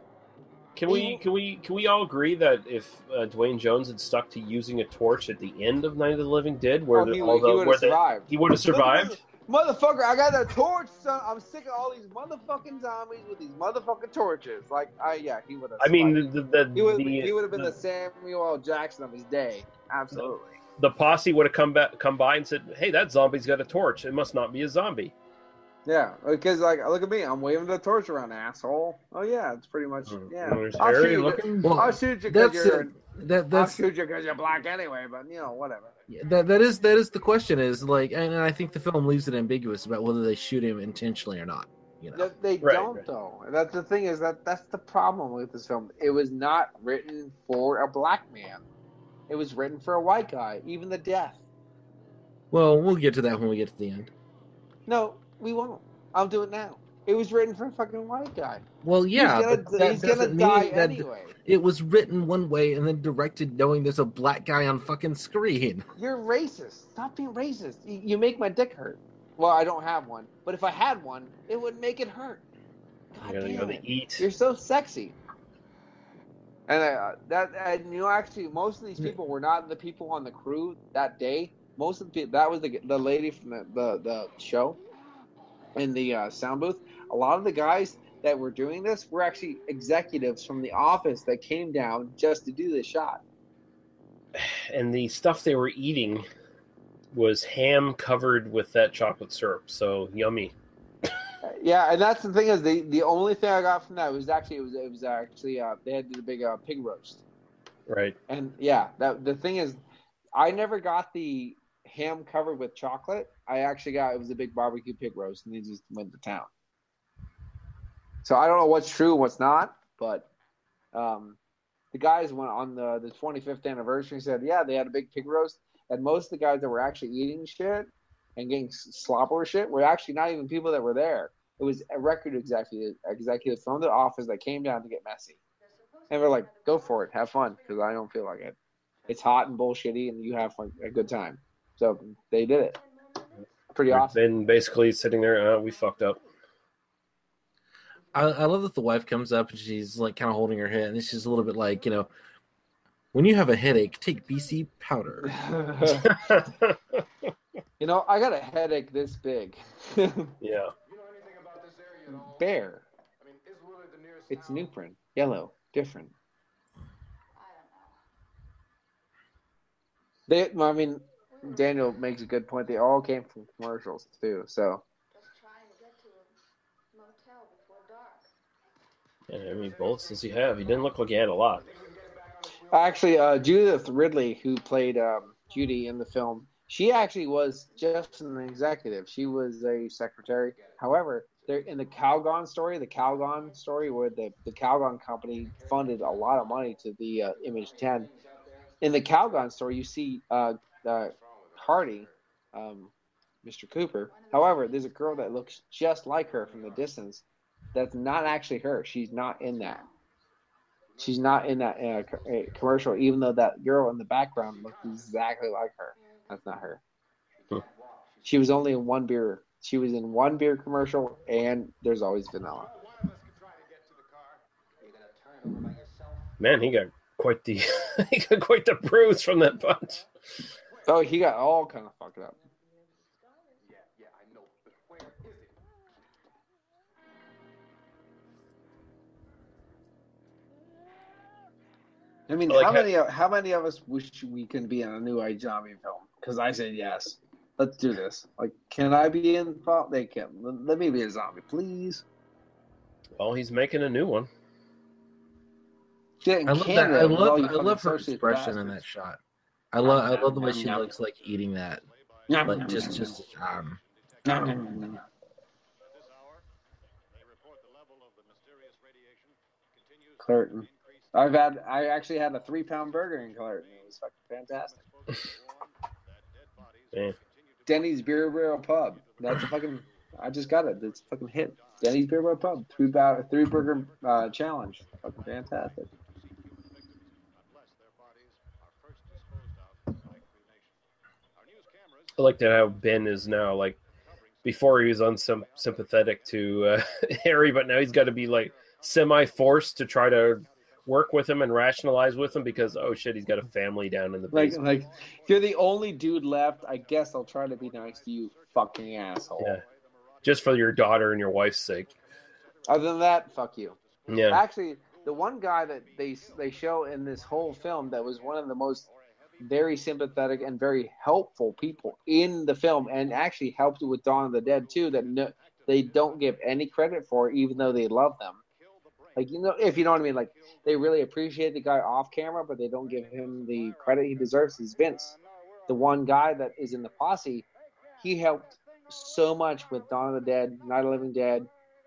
Can we all agree that if Dwayne Jones had stuck to using a torch at the end of Night of the Living Dead, he would have survived? Motherfucker, I got a torch, son. I'm sick of all these motherfucking zombies with these motherfucking torches. Like, he would have. I mean, he would have been the Samuel L. Jackson of his day. Absolutely. The posse would have come by and said, "Hey, that zombie's got a torch. It must not be a zombie." Yeah, because like, look at me, I'm waving the torch around, asshole. Oh yeah, it's pretty much There's I'll Harry shoot looking. you. I'll shoot you because I'll shoot you because you're black anyway. But whatever. That is the question is like, and I think the film leaves it ambiguous about whether they shoot him intentionally or not. They don't though. That's the thing is that's the problem with this film. It was not written for a black man. It was written for a white guy. Even the death. Well, we'll get to that when we get to the end. No, we won't. I'll do it now. It was written for a fucking white guy. Well, yeah, he's gonna die anyway. It was written one way and then directed knowing there's a black guy on fucking screen. You're racist. Stop being racist. You make my dick hurt. Well, I don't have one, but if I had one, it would make it hurt. God damn it. Eat. You're so sexy. And actually, most of these people were not the people on the crew that day. Most of the people, that was the lady from the show in the sound booth. A lot of the guys that were doing this were actually executives from the office that came down just to do this shot. And the stuff they were eating was ham covered with that chocolate syrup. So yummy. Yeah, and that's the thing is the only thing I got from that was actually they had the big pig roast. Right. And yeah, the thing is, I never got the ham covered with chocolate. I actually it was a big barbecue pig roast, and they just went to town. So I don't know what's true and what's not, but the guys went on the 25th anniversary and said, yeah, they had a big pig roast, and most of the guys that were actually eating shit and getting slopper shit were actually not even people that were there. It was a record executive from the office that came down to get messy. And they're like, go for it, have fun, because I don't feel like it. It's hot and bullshitty, and you have a good time. So they did it. Pretty awesome. Then basically sitting there, we fucked up. I love that the wife comes up and she's like kind of holding her head, and she's a little bit like, when you have a headache, take BC powder. I got a headache this big. Yeah. Bear. It's Nuprin. Yellow. Different. Daniel makes a good point. They all came from commercials too. So. Just trying to get to a motel before dark. Yeah, how many bullets does he have? He didn't look like he had a lot. Actually, Judith Ridley, who played Judy in the film, she actually was just an executive. She was a secretary. However, in the Calgon story, where the Calgon company funded a lot of money to the Image 10. In the Calgon story, you see Hardy, Mr. Cooper. However, there's a girl that looks just like her from the distance. That's not actually her. She's not in that. She's not in that commercial, even though that girl in the background looks exactly like her. That's not her. She was only in one beer. She was in one beer commercial, and There's Always Vanilla. Man, he got quite the bruise from that punch. Oh, he got all kind of fucked up. Yeah, I know. But where is it? I mean, how many of us wish we can be in a new age zombie film? Because I said yes. Let's do this. Like, can I be in? They can. Let me be a zombie, please. Well, he's making a new one. I love her expression in that shot. I love the way she looks like eating that. Like just Clerton. I actually had a 3-pound burger in Clerton. It was fucking fantastic. Yeah. Denny's Beer Barrel Pub. That's a fucking. I just got it. It's a fucking hit. Denny's Beer Barrel Pub. 3 burger challenge. Fucking fantastic. I like that how Ben is now, like, before he was unsympathetic to Harry, but now he's got to be like semi-forced to try to work with him and rationalize with him because, oh shit, he's got a family down in the basement. Like if you're the only dude left, I guess I'll try to be nice to you, fucking asshole. Yeah, just for your daughter and your wife's sake. Other than that, fuck you. Yeah. Actually, the one guy that they show in this whole film that was one of the most very sympathetic and very helpful people in the film, and actually helped with Dawn of the Dead too, that they don't give any credit for, even though they love them. Like, you know, if you know what I mean, like they really appreciate the guy off camera, but they don't give him the credit he deserves. Is Vince, the one guy that is in the posse. He helped so much with Dawn of the Dead, Night of the Living Dead.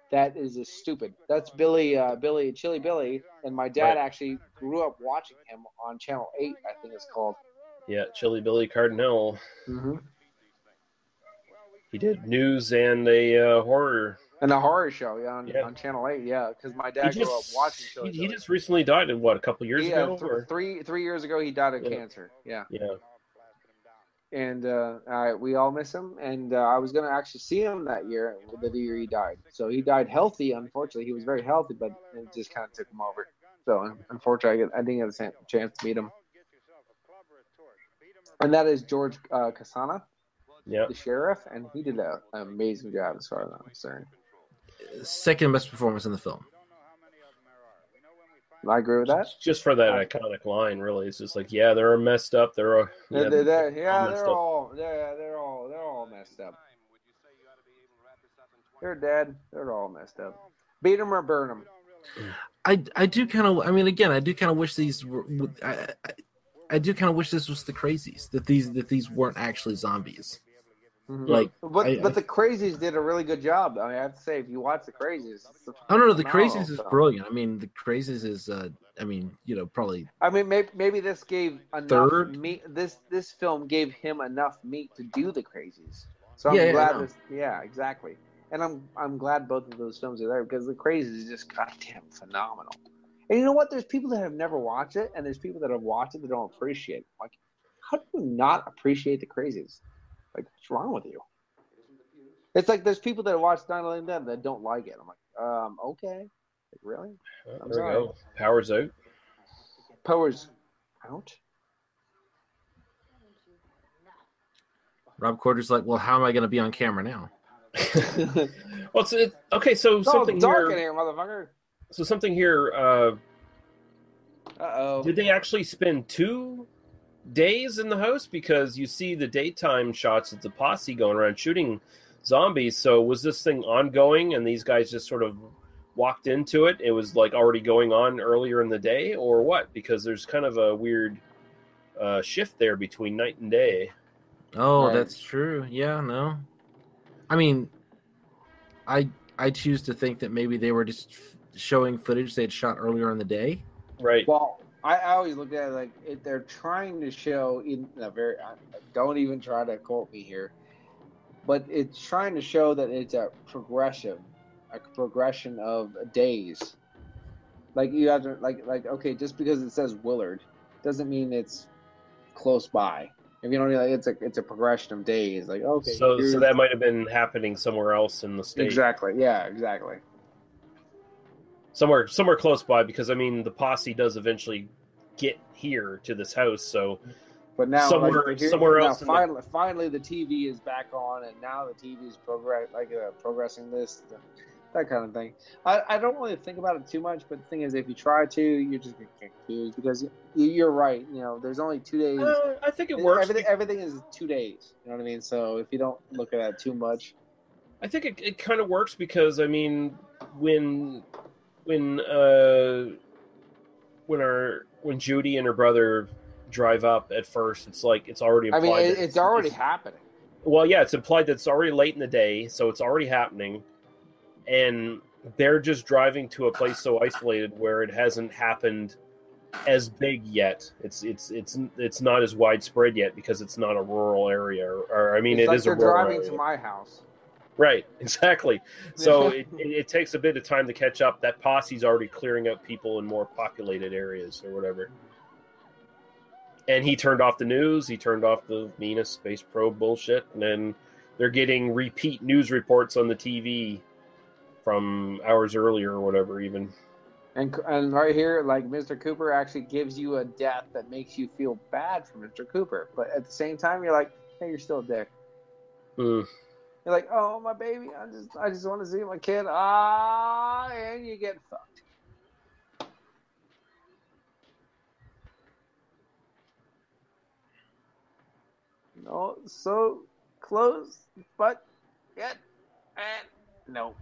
That is just stupid. That's Chili Billy, and my dad actually grew up watching him on Channel 8, I think it's called. Yeah, Chili Billy Cardinal. Mm-hmm. He did news and a horror. And a horror show, on Channel 8, because my dad grew up watching Chili Billy. He just recently died, a couple years ago? Three years ago, he died of cancer, Yeah. And we all miss him. And I was going to actually see him that year, the year he died. So he died healthy, unfortunately. He was very healthy, but it just kind of took him over. So unfortunately, I didn't get a chance to meet him. And that is George Casana, the sheriff, and he did an amazing job as far as I'm concerned. Second best performance in the film. I agree with that. Just for that iconic line, really, it's just like, they're messed up. They're all messed up. They're dead. They're all messed up. Beat them or burn them. I do kind of. I mean, again, I do kind of wish these were. I do kind of wish this was the Crazies, that these weren't actually zombies. Mm-hmm. But the Crazies did a really good job. I have to say, if you watch the Crazies, the Crazies is brilliant. I mean, the Crazies is, probably. I mean, maybe this gave enough meat. This film gave him enough meat to do the Crazies. So I'm glad. Exactly. And I'm glad both of those films are there, because the Crazies is just goddamn phenomenal. And you know what? There's people that have never watched it, and there's people that have watched it that don't appreciate it. Like, how do you not appreciate the Crazies? Like, what's wrong with you? It's like there's people that watch Night of the Living Dead that don't like it. I'm like, okay. Like, really? I'm there sorry. we go. Power's out. Power's out? Rob Corddry's like, well, how am I going to be on camera now? Well, okay, so something dark in here, motherfucker. So something here. Uh-oh. Did they actually spend 2 days in the house? Because you see the daytime shots of the posse going around shooting zombies. So was this thing ongoing and these guys just sort of walked into it? It was like already going on earlier in the day, or what? Because there's kind of a weird shift there between night and day. Oh, that's true. Yeah, no. I mean, I choose to think that maybe they were just showing footage they had shot earlier in the day. Right. Well, I always look at it like they're trying to show in a very. Don't even try to quote me here, but it's trying to show that it's a progression of days. Like you have to like okay, just because it says Willard doesn't mean it's close by. If you know what I mean, like it's a progression of days. Like okay, so that might have been happening somewhere else in the state. Exactly. Yeah. Exactly. Somewhere close by, because I mean the posse does eventually get here to this house. So, but now somewhere else. Finally, the TV is back on, and now the TV is progressing this, that kind of thing. I don't really think about it too much, but the thing is, if you try to, you're just gonna get confused, because you're right. You know, there's only 2 days. I think it works. Everything is 2 days. You know what I mean? So if you don't look at that too much, I think it kind of works, because I mean when Judy and her brother drive up at first, it's like it's already implied. I mean, it's already happening. Well, yeah, it's implied that it's already late in the day, so it's already happening, and they're just driving to a place so isolated where it hasn't happened as big yet. It's not as widespread yet, because it's not a rural area, or I mean, it's it is a rural driving area. To my house. Right, exactly. So it takes a bit of time to catch up. That posse's already clearing out people in more populated areas or whatever. And he turned off the news. He turned off the Venus space probe bullshit. And then they're getting repeat news reports on the TV from hours earlier or whatever even. And right here, like Mr. Cooper actually gives you a death that makes you feel bad for Mr. Cooper, but at the same time, you're like, hey, you're still a dick. Mm. You're like, oh my baby, I just want to see my kid. And you get fucked. No, so close, but yet, and no.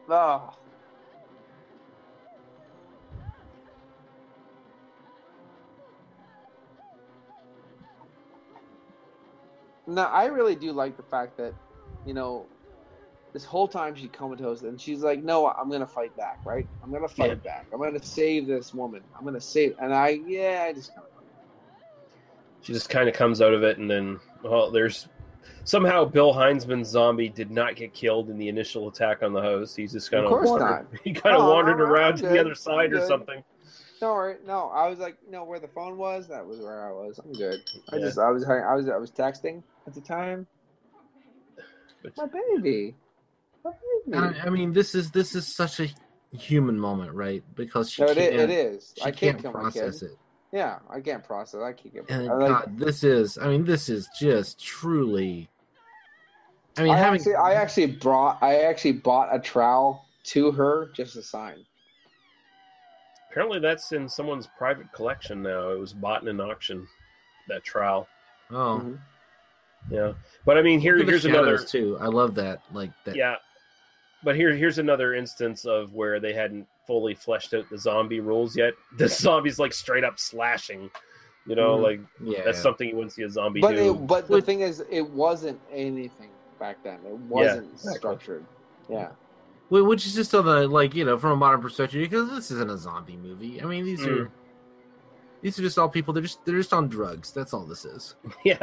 Oh. No, I really do like the fact that, this whole time she's comatose, and she's like, "No, I'm gonna fight back, right? I'm gonna fight back. I'm gonna save this woman. I'm gonna save." And I just kind of. She just kind of comes out of it, and then there's somehow Bill Heinzman's zombie did not get killed in the initial attack on the house. He's just kind of wandered. He kind of wandered around to the other side or something. Don't worry. No, I was like, where the phone was, that was where I was. I'm good. I was texting at the time. My baby. I mean, this is such a human moment, right? Because it is. I can't process it. Yeah, I can't process. I can't get. And God, this is just truly. I mean, I actually bought a trowel to her just a sign. Apparently, that's in someone's private collection now. It was bought in an auction. That trowel. Oh. Mm-hmm. Yeah, but I mean, here's another too. I love that, like that. Yeah, but here's another instance of where they hadn't fully fleshed out the zombie rules yet. The zombie's like straight up slashing, that's something you wouldn't see a zombie do. But the thing is, it wasn't anything back then. It wasn't structured. Yeah. Which is just on the from a modern perspective, because this isn't a zombie movie. I mean, these are just all people. They're just on drugs. That's all this is. Yeah,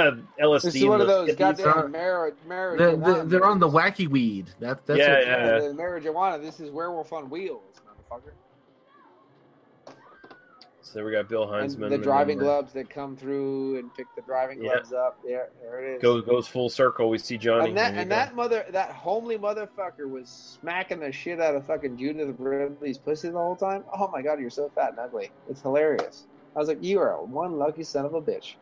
LSD. This is one of those goddamn marijuana. They're on the wacky weed. That's the marijuana. This is Werewolf on Wheels, motherfucker. So we got Bill Heinzman. And the driving gloves that come through and pick the driving gloves up. Yeah, there it is. Goes full circle. We see Johnny. That homely motherfucker was smacking the shit out of fucking Judith Ridley's pussy the whole time. Oh my God, you're so fat and ugly. It's hilarious. I was like, you are one lucky son of a bitch.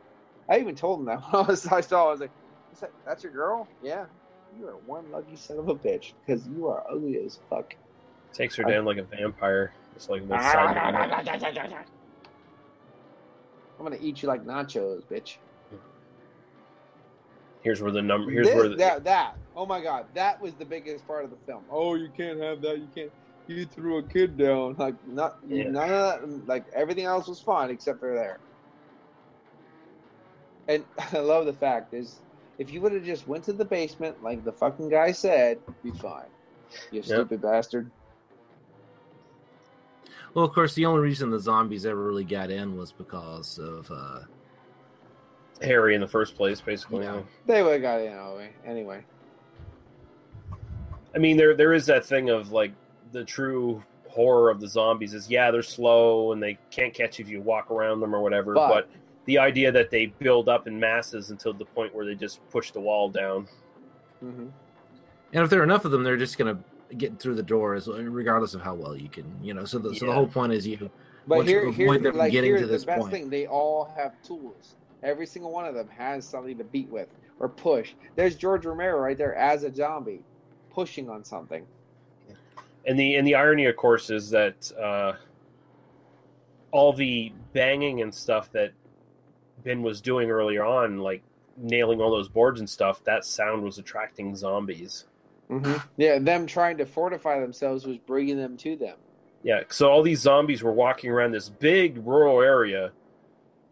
I even told him that when I was like, that's your girl? Yeah. You are one lucky son of a bitch because you are ugly as fuck. Takes her down like a vampire. Just like I'm gonna eat you like nachos, bitch. Here's where the number. Oh my God, that was the biggest part of the film. Oh, you can't have that. You can't. You threw a kid down. Like none of that. Like everything else was fine except for there. And I love the fact is, if you would have just went to the basement like the fucking guy said, you'd be fine. You stupid bastard. Well, of course, the only reason the zombies ever really got in was because of Harry in the first place, basically. Yeah. They would have got in anyway. I mean, there is that thing of like the true horror of the zombies is they're slow and they can't catch you if you walk around them or whatever. But the idea that they build up in masses until the point where they just push the wall down. Mm-hmm. And if there are enough of them, they're just going to get through the doors, regardless of how well you can, So the whole point is you. But here's the best thing: they all have tools. Every single one of them has something to beat with or push. There's George Romero right there as a zombie, pushing on something. And the irony, of course, is that all the banging and stuff that Ben was doing earlier on, like nailing all those boards and stuff, that sound was attracting zombies. Mm-hmm. Yeah, them trying to fortify themselves was bringing them to them. Yeah, so all these zombies were walking around this big rural area,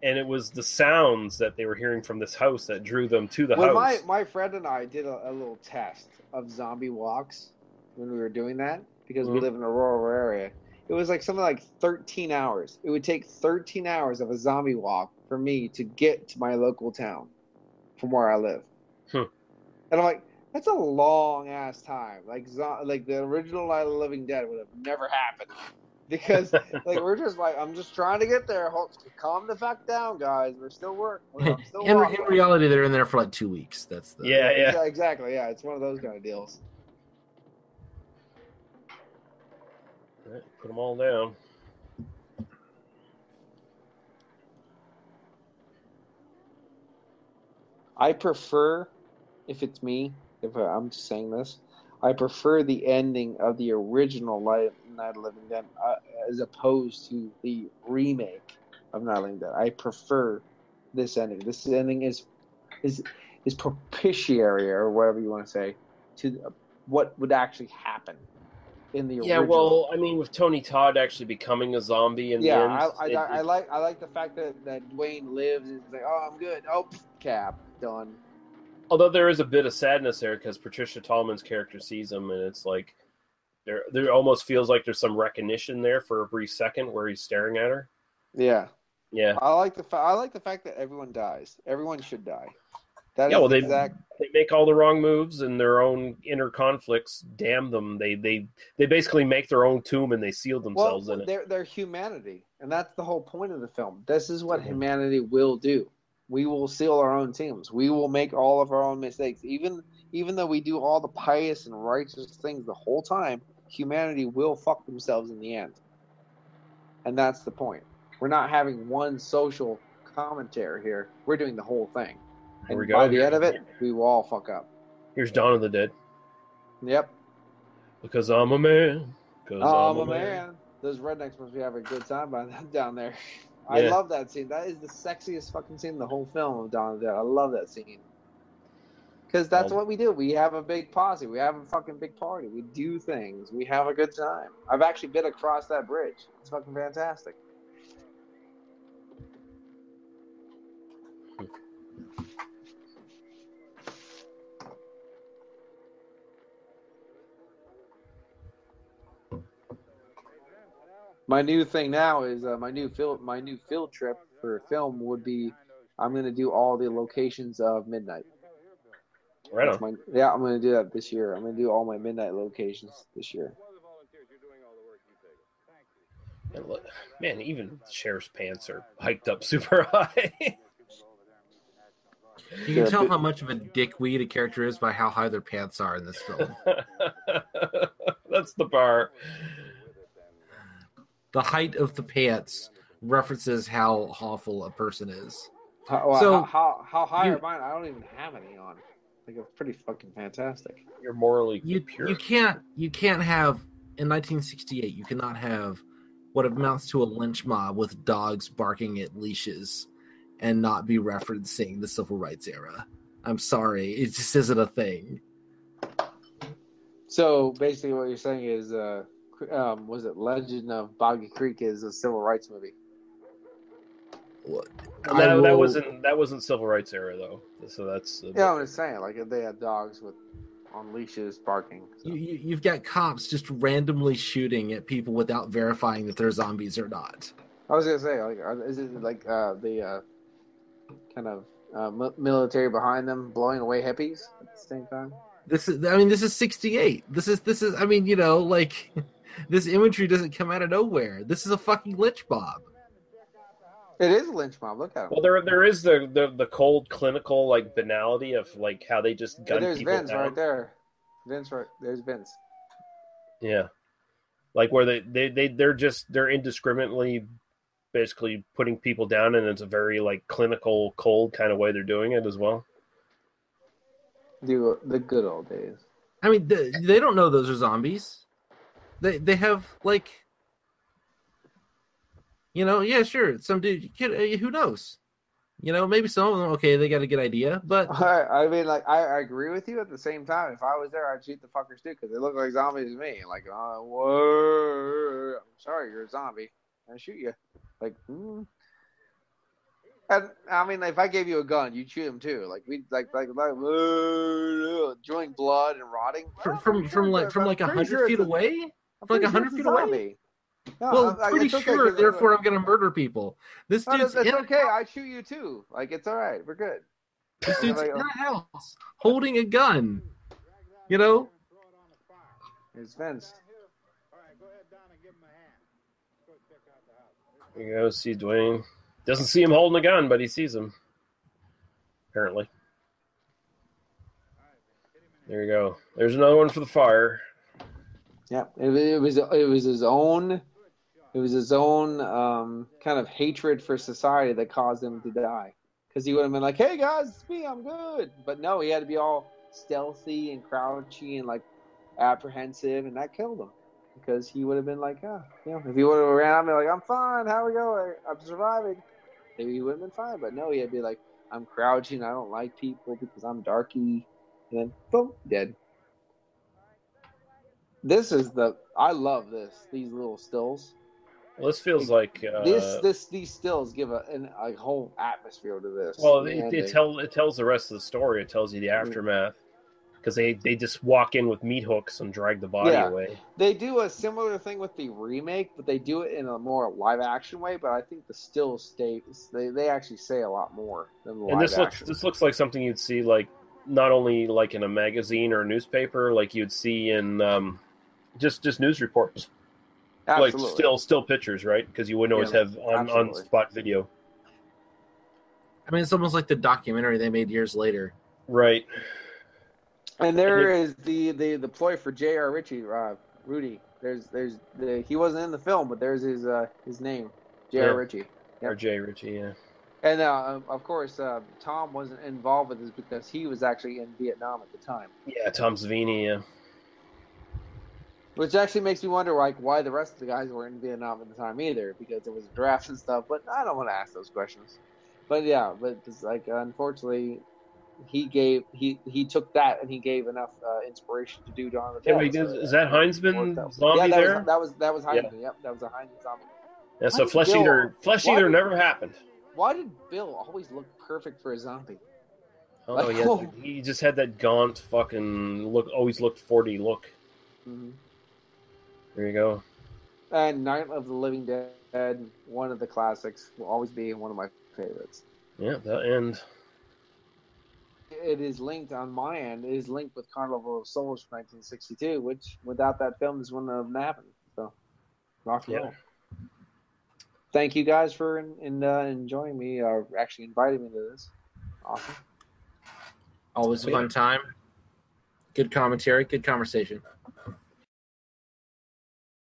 and it was the sounds that they were hearing from this house that drew them to the house. My friend and I did a little test of zombie walks when we were doing that, because we live in a rural area. It was like something like 13 hours. It would take 13 hours of a zombie walk for me to get to my local town from where I live. And I'm like, that's a long ass time. Like the original Night of the Living Dead would have never happened, because we're just like, I'm just trying to get there. Calm the fuck down, guys. We're still working. In reality, they're in there for like 2 weeks. That's the exactly. Yeah, it's one of those kind of deals. right, put them all down. I prefer, if it's me, if I'm just saying this, I prefer the ending of the original Night of the Living Dead as opposed to the remake of Night of the Living Dead. I prefer this ending. This ending is propitiatory, or whatever you want to say, to what would actually happen in the original. Well, I mean, with Tony Todd actually becoming a zombie in the end. I like the fact that Dwayne lives and is like, oh, I'm good. Oh, cap, done. Although there is a bit of sadness there because Patricia Tallman's character sees him, and it's like there almost feels like there's some recognition there for a brief second where he's staring at her. Yeah. Yeah. I like the fact that everyone dies. Everyone should die. They make all the wrong moves and their own inner conflicts. Damn them! They basically make their own tomb and they seal themselves in it. They're humanity, and that's the whole point of the film. This is what humanity will do. We will seal our own tombs. We will make all of our own mistakes, even though we do all the pious and righteous things the whole time. Humanity will fuck themselves in the end, and that's the point. We're not having one social commentary here. We're doing the whole thing. Here we And go. by the end of it, we will all fuck up. Here's Dawn of the Dead. Yep. Because I'm a man. I'm a man. Those rednecks must be having a good time down there. Yeah. I love that scene. That is the sexiest fucking scene in the whole film of Dawn of the Dead. I love that scene. Because that's what we do. We have a big posse. We have a fucking big party. We do things. We have a good time. I've actually been across that bridge. It's fucking fantastic. My new thing now is my new field trip for film would be I'm going to do all the locations of midnight. Right on. I'm going to do that this year. I'm going to do all my midnight locations this year. And look, man, even Sheriff's pants are hiked up super high. You can tell how much of a dickweed a character is by how high their pants are in this film. That's the bar. The height of the pants references how awful a person is. How high are mine? I don't even have any on. Like, it's pretty fucking fantastic. You're morally pure. You can't have in 1968. You cannot have what amounts to a lynch mob with dogs barking at leashes and not be referencing the civil rights era. I'm sorry, it just isn't a thing. So basically, what you're saying is, was it Legend of Boggy Creek is a civil rights movie? That wasn't civil rights era though. So that's I'm just saying, like, if they had dogs on leashes barking. So. You've got cops just randomly shooting at people without verifying that they're zombies or not. I was gonna say, like, is it like the kind of military behind them blowing away hippies at the same time? This is 68. This is like this imagery doesn't come out of nowhere. This is a fucking lynch mob. It is a lynch mob. Look at him. Well, there is the cold clinical like banality of like how they just gun there's people Vince down. right there. There's Vince. Yeah, like where they're indiscriminately basically putting people down, and it's a very like clinical cold kind of way they're doing it as well. The good old days. I mean, they don't know those are zombies. They have like. Yeah, sure. Some dude, who knows? Maybe some of them, okay, they got a good idea, but... I mean, like, I agree with you at the same time. If I was there, I'd shoot the fuckers too, because they look like zombies to me. Like, whoa, I'm sorry, you're a zombie. I'll shoot you. Like, And, I mean, if I gave you a gun, you'd shoot him too. Like, we'd, like drawing blood and rotting. From like 100 feet away? From like 100 feet away? No, well, pretty sure. Okay, therefore, I'm going to murder people. This dude's that's okay. I shoot you too. Like, it's all right. We're good. This dude's in a house holding a gun. It's Vince. There you go. See Dwayne. Doesn't see him holding a gun, but he sees him. Apparently. There you go. There's another one for the fire. Yeah, it was his own. It was his own kind of hatred for society that caused him to die. Because he would have been like, "Hey guys, it's me, I'm good," but no, he had to be all stealthy and crouchy and like apprehensive, and that killed him. Because he would have been like, if he would have ran out and be like, "I'm fine, how we going? I'm surviving," maybe he would have been fine. But no, he had to be like, "I'm crouching, I don't like people because I'm darky," and then boom, dead. I love these little stills. Well, this feels like These stills give a whole atmosphere to this. Well, it tells the rest of the story. It tells you the aftermath because they just walk in with meat hooks and drag the body away. They do a similar thing with the remake, but they do it in a more live action way. But I think the stills they actually say a lot more than the live action. This looks like something you'd see like not only like in a magazine or a newspaper, like you'd see in just news reports. Absolutely. Like still pictures, right? Because you wouldn't always have on spot video. I mean, it's almost like the documentary they made years later, right? And there is the ploy for J.R. Ritchie, Rudy. He wasn't in the film, but there's his name, J.R. Ritchie. Or J. Ritchie, yeah. And of course, Tom wasn't involved with this because he was actually in Vietnam at the time. Yeah, Tom Savini, yeah. Which actually makes me wonder, like, why the rest of the guys weren't in Vietnam at the time either, because there was drafts and stuff. But I don't want to ask those questions. But yeah, it's like unfortunately, he took that and he gave enough inspiration to do Dawn of the Dead. Is that Heinzman zombie there? That was Heinzman. Yep, that was a Heinzman zombie. Yeah, so Flesh Eater never happened. Why did Bill always look perfect for a zombie? Oh yeah, he just had that gaunt fucking look. Always looked 40 look. Mm-hmm. There you go. And Night of the Living Dead, one of the classics, will always be one of my favorites. Yeah, that end. It is linked on my end. It is linked with Carnival of Souls from 1962, which without that film, this wouldn't have happened. So, rock and roll. Thank you guys for enjoying me, or actually inviting me to this. Awesome. Always a fun time. Good commentary, good conversation.